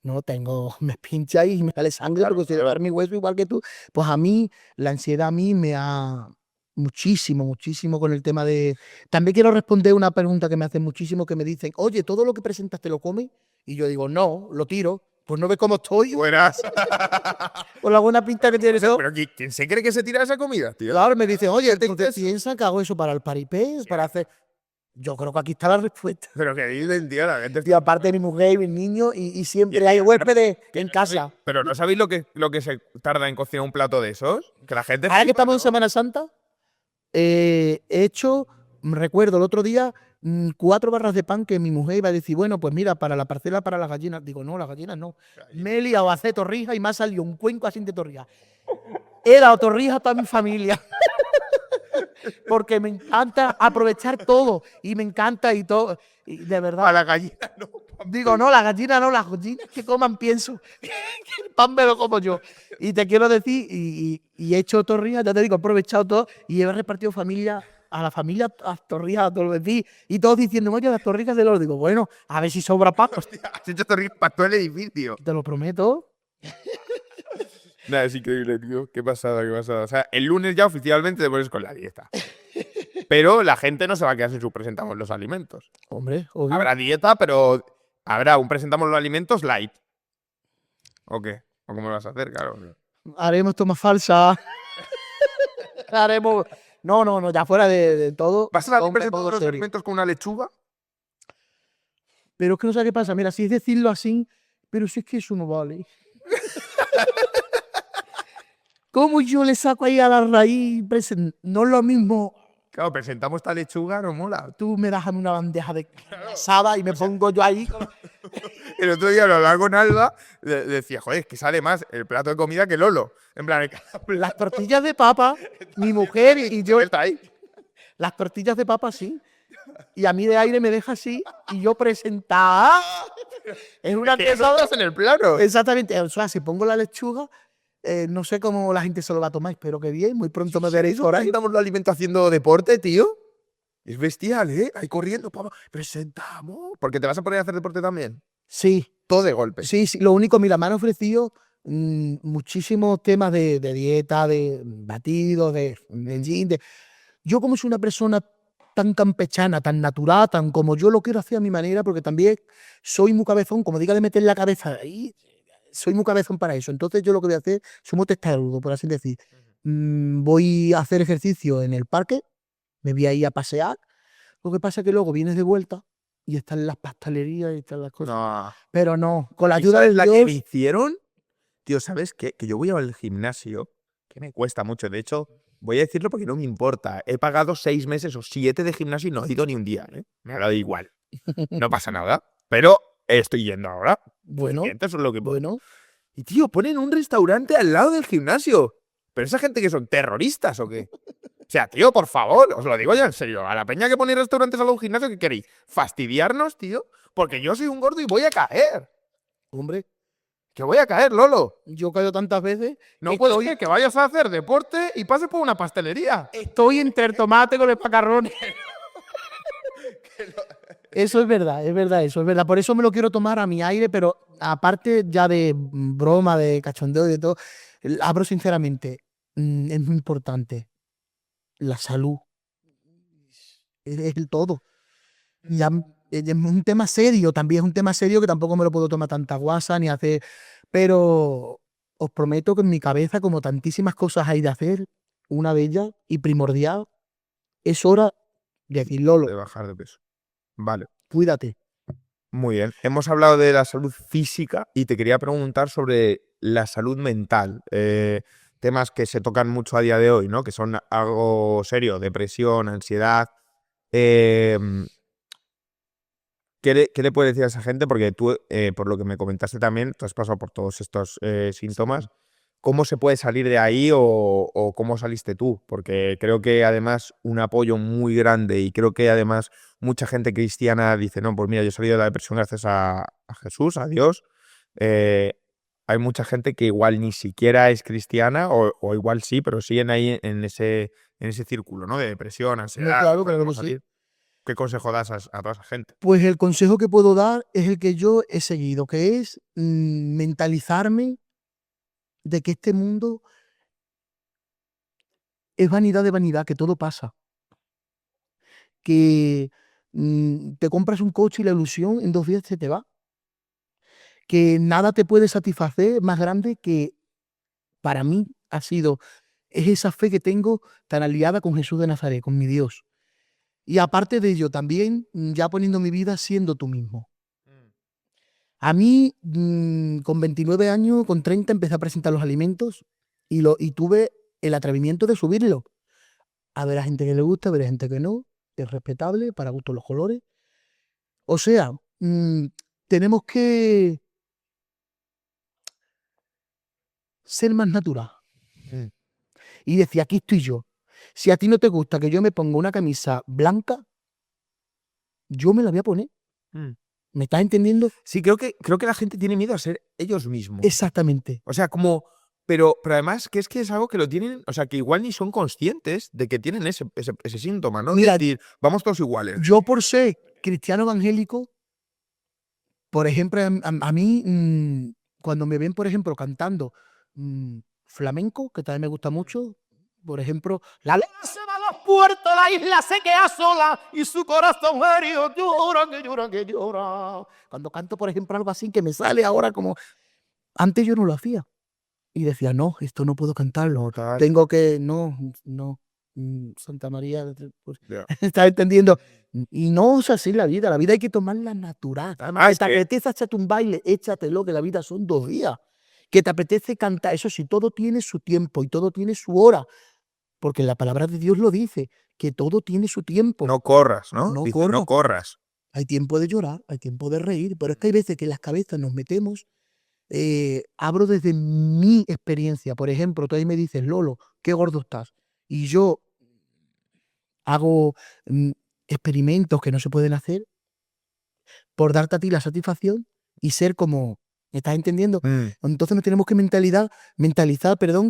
No, tengo, me pincha y me sale sangre
Claro,
porque si
claro.
dar mi hueso igual que tú. Pues a mí, la ansiedad a mí me ha muchísimo, muchísimo con el tema de... También quiero responder una pregunta que me hacen muchísimo, que me dicen, oye, ¿todo lo que presentas te lo comes? Y yo digo, no, lo tiro. Pues no ves cómo estoy,
Buenas.
con la buena pinta que tiene eso.
Pero ¿quién se cree que se tira esa comida, tío?
Claro, me dicen, oye,
¿Te
¿tú te
crees?
piensas que hago eso para el paripé? Para hacer... Yo creo que aquí está la respuesta.
Pero que dicen, tío, la gente
Y aparte de mi mujer y mis niños, y siempre hay huéspedes en casa.
Pero ¿no sabéis lo que se tarda en cocinar un plato de esos? Que la gente
Ahora que
flipa,
estamos en
¿no?
Semana Santa, he hecho, recuerdo el otro día, 4 barras de pan que mi mujer iba a decir, bueno, pues mira, para la parcela, para las gallinas. Digo, no, las gallinas no. Me he liado a hacer torrijas y me ha salido un cuenco así de torrijas. He dado torrijas a toda mi familia. Porque me encanta aprovechar todo. Y me encanta y todo. Y de
A
verdad.
la gallina no.
Digo, no, las gallinas no, las gallinas que coman pienso. Que el pan me lo como yo. Y te quiero decir, y he hecho torrijas, ya te digo, he aprovechado todo y he repartido familia a la familia las torrijas a todos los vecinos. Y todos diciendo, oye, las torrijas de los. Digo, bueno, a ver si sobra pan.
Hostia, has hecho torrijas para todo el edificio.
Te lo prometo.
Nada, es increíble, tío. Qué pasada, qué pasada. O sea, el lunes ya oficialmente te pones con la dieta. Pero la gente no se va a quedar sin su presentamos los alimentos.
Hombre, obvio.
Habrá dieta, pero habrá un presentamos los alimentos light. ¿O qué? ¿O cómo lo vas a hacer? Claro.
Haremos tomas falsas. Haremos. No, no, no, ya fuera de todo.
¿Vas a
hombre,
presentar
todo
los
serio.
alimentos con una lechuga?
Pero es que no sé qué pasa. Mira, si es decirlo así, pero si es que eso no vale. ¿Cómo yo le saco ahí a la raíz? No es lo mismo.
Claro, presentamos esta lechuga, no mola.
Tú me das a mí una bandeja de asada y me pongo yo ahí.
El otro día lo hablaba con Alba, decía, joder, es que sale más el plato de comida que Lolo. En plan,
Las tortillas de papa, mi mujer y yo.
está ahí.
Las tortillas de papa sí. Y a mí de aire me deja así y yo presentada. Es una
Que
cosa.
estás en el plano.
Exactamente. O sea, si pongo la lechuga, no sé cómo la gente se lo va a tomar. Espero que bien. Muy pronto me veréis por ahí.
Presentamos los alimentos haciendo deporte, tío. Es bestial, ¿eh? Ahí corriendo, papá. Presentamos. Porque te vas a poner a hacer deporte también.
Sí,
Todo de golpe.
sí, sí. Lo único, mira, me han ofrecido muchísimos temas de dieta, de batidos, de gym. Yo como soy una persona tan campechana, tan natural, tan como yo lo quiero hacer a mi manera, porque también soy muy cabezón, como diga de meter la cabeza ahí, soy muy cabezón para eso. Entonces yo lo que voy a hacer, soy muy testarudo, por así decir. Voy a hacer ejercicio en el parque, me voy a ir a pasear. Lo que pasa es que luego vienes de vuelta y están las pastelerías y están las cosas.
No.
Pero no, con la
¿Y
ayuda
sabes
de
la que me
Dios,
hicieron? Tío, ¿sabes qué? Que yo voy al gimnasio, que me cuesta mucho. De hecho, voy a decirlo porque no me importa. He pagado 6 meses o 7 de gimnasio y no he ido ni un día, ¿eh? Me ha dado igual. No pasa nada. Pero estoy yendo ahora.
bueno,
Suficiente, eso es lo que puedo.
bueno,
Y tío, ponen un restaurante al lado del gimnasio. ¿Pero esa gente que son terroristas o qué? O sea, tío, por favor, os lo digo ya en serio. A la peña que pone restaurantes al lado del gimnasio, ¿qué queréis? ¿Fastidiarnos, tío? Porque yo soy un gordo y voy a caer.
hombre,
Que voy a caer, Lolo.
yo caigo tantas veces.
No puede ser que vayas a hacer deporte y pases por una pastelería.
Estoy entre el tomate con el macarrón. Eso es verdad, eso es verdad. Por eso me lo quiero tomar a mi aire, pero aparte ya de broma, de cachondeo y de todo, hablo sinceramente, es muy importante. La salud es el todo. Ya Es un tema serio, también es un tema serio que tampoco me lo puedo tomar tanta guasa ni hacer, pero os prometo que en mi cabeza, como tantísimas cosas hay de hacer, una de ellas y primordial, es hora de decir,
de
Lolo,
bajar de peso. Vale.
cuídate.
Muy bien. Hemos hablado de la salud física y te quería preguntar sobre la salud mental. Temas que se tocan mucho a día de hoy, ¿no? Que son algo serio, depresión, ansiedad. Eh, ¿Qué le puedes decir a esa gente? Porque tú, por lo que me comentaste también, tú has pasado por todos estos síntomas. ¿Cómo se puede salir de ahí o cómo saliste tú? Porque creo que además un apoyo muy grande y creo que además mucha gente cristiana dice, no, pues mira, yo he salido de la depresión gracias a Jesús, a Dios. Eh, Hay mucha gente que igual ni siquiera es cristiana o igual sí, pero siguen ahí en ese círculo, ¿no? De depresión,
No,
ansiedad.
claro,
¿Cómo
claro que sí.
salir? ¿Qué consejo das a toda esa gente?
Pues el consejo que puedo dar es el que yo he seguido, que es mentalizarme de que este mundo es vanidad de vanidad, que todo pasa. Que te compras un coche y la ilusión en 2 días se te va. Que nada te puede satisfacer más grande que para mí es esa fe que tengo tan aliada con Jesús de Nazaret, con mi Dios. Y aparte de ello, también ya poniendo mi vida siendo tú mismo. A mí, con 29 años, con 30, empecé a presentar los alimentos y tuve el atrevimiento de subirlo. A ver a gente que le gusta, a ver a gente que no. Es respetable, para gustos los colores. O sea, tenemos que ser más natural.
Mm.
Y decir, aquí estoy yo. Si a ti no te gusta que yo me ponga una camisa blanca, yo me la voy a poner.
Mm.
¿Me estás entendiendo?
Sí, creo que la gente tiene miedo a ser ellos mismos.
Exactamente.
O sea, pero además que es algo que lo tienen, o sea, que igual ni son conscientes de que tienen ese síntoma, ¿no?
Mira,
De decir, vamos todos iguales.
yo por ser cristiano evangélico, por ejemplo, a mí, cuando me ven, por ejemplo, cantando flamenco, que también me gusta mucho, por ejemplo, la
La se va a los puertos, la isla se queda sola y su corazón herido llora, que llora, que llora.
cuando canto, por ejemplo, algo así que me sale ahora como... Antes yo no lo hacía. Y decía, no, esto no puedo cantarlo.
No, tal.
Tengo que... No, no. Santa María... pues,
Ya.
¿estás entendiendo? Y no es así la vida. La vida hay que tomarla natural.
Además,
Que
es
te
que
apetece echarte un baile, échatelo, que la vida son 2 días. Que te apetece cantar. Eso sí, todo tiene su tiempo y todo tiene su hora. Porque la palabra de Dios lo dice, que todo tiene su tiempo.
no corras, ¿no?
No
Dice, no
corras.
corras.
Hay tiempo de llorar, hay tiempo de reír, pero es que hay veces que en las cabezas nos metemos. Hablo desde mi experiencia. Por ejemplo, tú ahí me dices, Lolo, qué gordo estás. Y yo hago experimentos que no se pueden hacer por darte a ti la satisfacción y ser como, ¿me estás entendiendo?
Mm.
Entonces nos tenemos que mentalizar,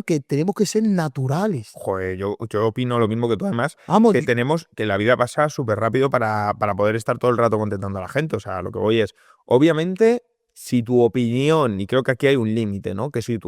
que tenemos que ser naturales.
Joder, yo opino lo mismo que tú, además,
Vamos,
que la vida pasa súper rápido para poder estar todo el rato contentando a la gente. O sea, lo que voy es, obviamente, si tu opinión, y creo que aquí hay un límite, ¿no? Que si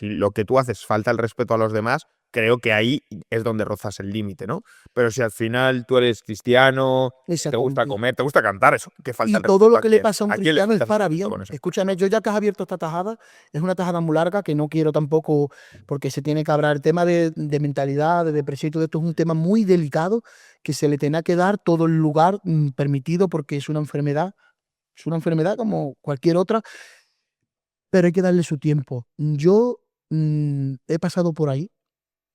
lo que tú haces falta el respeto a los demás, creo que ahí es donde rozas el límite, ¿no? Pero si al final tú eres cristiano, te gusta
exactamente.
comer, te gusta cantar, eso, que falta
Y
el
todo
respeto
lo
a
que le
quién.
pasa a un
¿A quién le
cristiano es
falta el
para
respeto
bien.
con eso?
Escúchame, yo ya que has abierto esta tajada, es una tajada muy larga que no quiero tampoco, porque se tiene que hablar. El tema de mentalidad, de depresión y todo esto es un tema muy delicado que se le tiene que dar todo el lugar permitido porque es una enfermedad como cualquier otra, pero hay que darle su tiempo. Yo he pasado por ahí,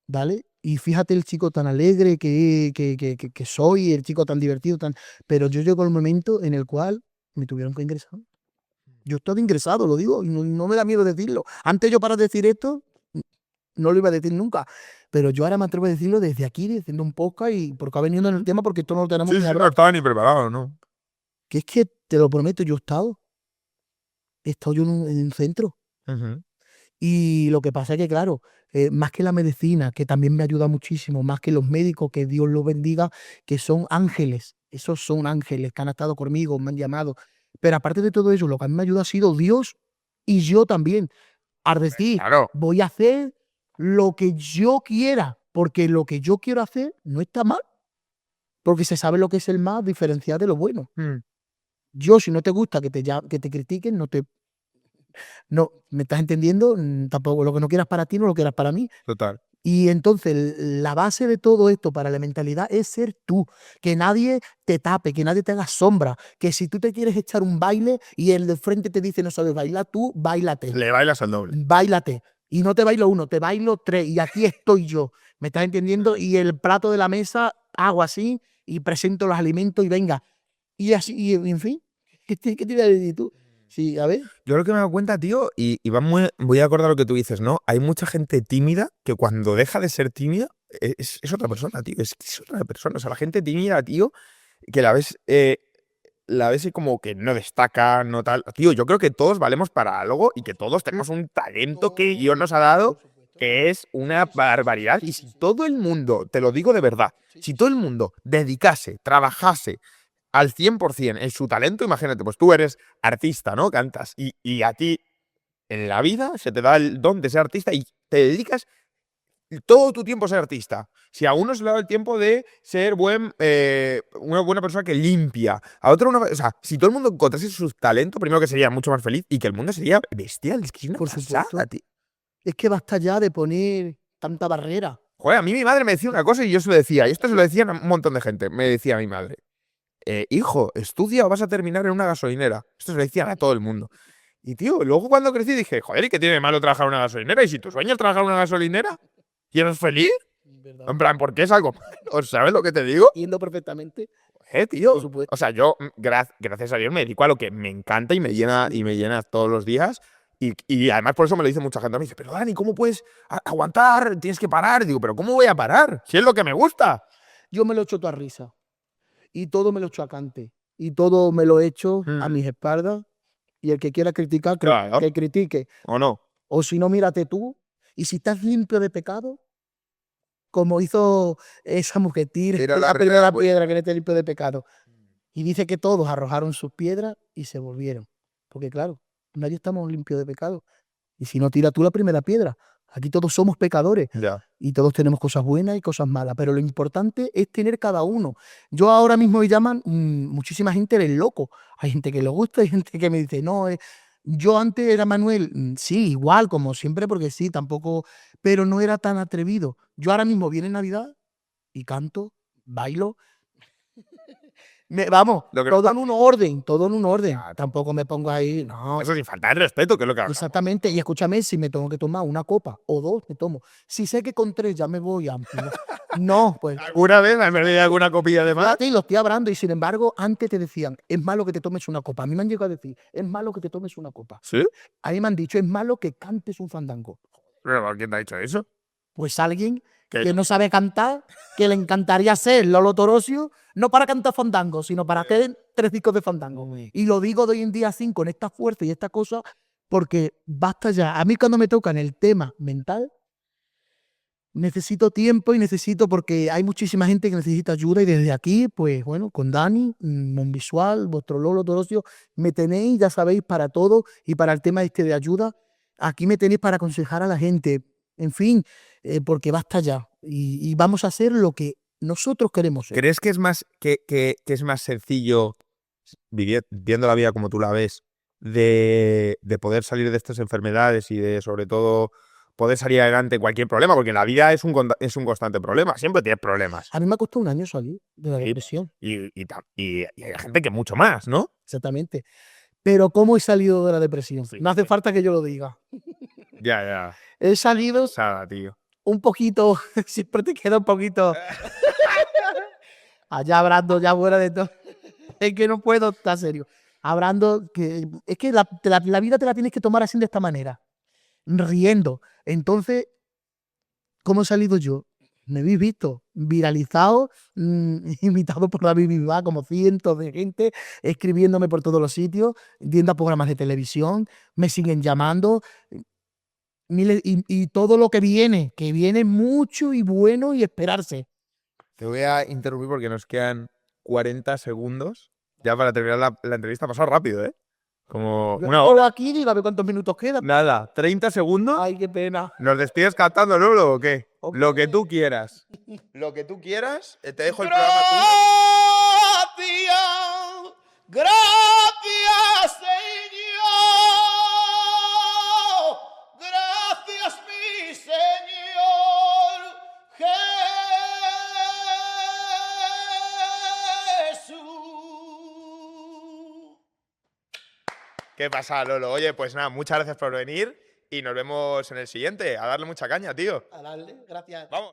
¿vale? Y fíjate el chico tan alegre que soy, el chico tan divertido, pero yo llego al momento en el cual me tuvieron que ingresar. Yo estaba ingresado, lo digo, y no me da miedo decirlo. Antes yo para decir esto, no lo iba a decir nunca, pero yo ahora me atrevo a decirlo desde aquí, diciendo un podcast, y porque ha venido en el tema, porque esto no lo tenemos
Sí,
ni
sí, no
hablado.
estaba ni preparado, ¿no?
Que es que, te lo prometo, he estado yo en un centro.
Ujú.
Y lo que pasa es que, claro, más que la medicina, que también me ayuda muchísimo, más que los médicos, que Dios los bendiga, que son ángeles, esos son ángeles que han estado conmigo, me han llamado. Pero aparte de todo eso, lo que a mí me ayuda ha sido Dios y yo también. Al decir,
Claro.
voy a hacer lo que yo quiera, porque lo que yo quiero hacer no está mal, porque se sabe lo que es el mal diferencial de lo bueno.
Mm.
Yo, si no te gusta que te critiquen, no, ¿me estás entendiendo? Tampoco lo que no quieras para ti, no lo quieras para mí.
Total.
Y entonces la base de todo esto para la mentalidad es ser tú, que nadie te tape, que nadie te haga sombra, que si tú te quieres echar un baile y el de frente te dice no sabes bailar, tú báilate,
Le bailas al doble.
báilate. Y no te bailo uno, te bailo tres y aquí estoy yo, ¿me estás entendiendo? Y el plato de la mesa hago así y presento los alimentos y venga. Y así, y en fin, ¿qué te voy a decir tú? Sí, a ver.
Yo lo que me he dado cuenta, tío, y voy a acordar lo que tú dices, ¿no? Hay mucha gente tímida que cuando deja de ser tímida es otra persona, tío. Es que es otra persona. O sea, la gente tímida, tío, que la ves como que no destaca, no tal. Tío, yo creo que todos valemos para algo y que todos tenemos un talento que Dios nos ha dado que es una barbaridad. Y si todo el mundo, te lo digo de verdad, si todo el mundo dedicase, trabajase al 100% en su talento, imagínate, pues tú eres artista, ¿no? Cantas y a ti en la vida se te da el don de ser artista y te dedicas todo tu tiempo a ser artista. Si a uno se le da el tiempo de ser una buena persona que limpia, a otro o sea, si todo el mundo encontrase su talento, primero que sería mucho más feliz y que el mundo sería bestial. Es que es una
Por
pasada,
supuesto.
tío.
Es que basta ya de poner tanta barrera.
Joder, a mí mi madre me decía una cosa y yo se lo decía, y esto se lo decían a un montón de gente, me decía mi madre. Hijo, estudia o vas a terminar en una gasolinera. Esto se lo decían a todo el mundo. Y tío, luego cuando crecí dije, joder, ¿y qué tiene de malo trabajar en una gasolinera? ¿Y si tu sueño es trabajar en una gasolinera? ¿Y eres feliz? En plan, ¿por qué es algo malo? ¿Sabes lo que te digo?
Entiendo perfectamente.
Tío.
Por supuesto.
O sea, yo, gracias a Dios, me dedico a lo que me encanta y me llena todos los días. Y además por eso me lo dice mucha gente. Me dice, pero Dani, ¿cómo puedes aguantar? Tienes que parar. Y digo, ¿pero cómo voy a parar? Si es lo que me gusta.
Yo me lo echo toda risa. Y todo me lo echo a cante. Y todo me lo echo a mis espaldas. Y el que quiera criticar,
Claro.
que critique.
¿O no?
O si no, mírate tú. Y si estás limpio de pecado, como hizo esa mujer,
Tira
la
la
primera
pues.
piedra que no esté limpio de pecado. Y dice que todos arrojaron sus piedras y se volvieron. Porque claro, nadie estamos limpios de pecado. Y si no, tira tú la primera piedra. Aquí todos somos pecadores
Ya.
y todos tenemos cosas buenas y cosas malas, pero lo importante es tener cada uno. Yo ahora mismo me llaman muchísima gente el loco. Hay gente que le gusta, hay gente que me dice, no, yo antes era Manuel, sí, igual, como siempre, porque sí, tampoco, pero no era tan atrevido. Yo ahora mismo viene Navidad y canto, bailo. Vamos,
Lo que-
todo en un orden, todo en un orden.
Claro.
Tampoco me pongo ahí, no.
Eso sin faltar el respeto, que es lo que hablamos.
Exactamente, y escúchame, si me tengo que tomar una copa o dos, me tomo. Si sé que con tres ya me voy a... No, pues...
¿Alguna vez me has bebido alguna copilla de más?
Fíjate, y lo estoy hablando, y sin embargo, antes te decían, es malo que te tomes una copa. A mí me han llegado a decir, es malo que te tomes una copa.
¿Sí?
A mí me han dicho, es malo que cantes un fandango.
¿Pero quién te ha dicho eso?
Pues alguien
¿Qué?
que no sabe cantar, que le encantaría ser Lolo Torosio, no para cantar fandango, sino para hacer 3 discos de fandango. Y lo digo de hoy en día así, con esta fuerza y esta cosa, porque basta ya. A mí cuando me tocan el tema mental, necesito tiempo y necesito, porque hay muchísima gente que necesita ayuda y desde aquí, pues bueno, con Dani, Monvisual, vuestro Lolo Torosio, me tenéis, ya sabéis, para todo y para el tema este de ayuda. Aquí me tenéis para aconsejar a la gente. En fin, porque basta ya. Y vamos a hacer lo que nosotros queremos ser.
¿Crees que es más, que es más sencillo, viendo la vida como tú la ves, de poder salir de estas enfermedades y de, sobre todo, poder salir adelante en cualquier problema? Porque la vida es un constante problema. Siempre tienes problemas.
A mí me ha costado un año salir de la
Sí.
depresión.
Y hay gente que mucho más, ¿no?
Exactamente. Pero ¿cómo he salido de la depresión?
Sí.
No hace falta que yo lo diga.
Ya.
He salido
Sada, tío.
un poquito, siempre te queda un poquito allá hablando, ya fuera de todo. Es que no puedo estar serio. Hablando, que es que la vida te la tienes que tomar así de esta manera, riendo. Entonces, ¿cómo he salido yo? Me habéis visto viralizado, imitado por David Bisbal, como cientos de gente, escribiéndome por todos los sitios, yendo a programas de televisión, me siguen llamando. Y todo lo que viene mucho y bueno y esperarse.
Te voy a interrumpir porque nos quedan 40 segundos ya para terminar la entrevista. Ha pasado rápido, ¿eh? Como una hora.
Aquí, dígame cuántos minutos quedan.
Nada, 30 segundos.
Ay, qué pena.
¿Nos despides cantando, Lolo, o qué?
Ok.
Lo que tú quieras. Lo que tú quieras. Te dejo el programa tuyo.
Gracias, gracias.
¿Qué pasa, Lolo? Oye, pues nada, muchas gracias por venir y nos vemos en el siguiente. A darle mucha caña, tío.
A darle, gracias.
Vamos.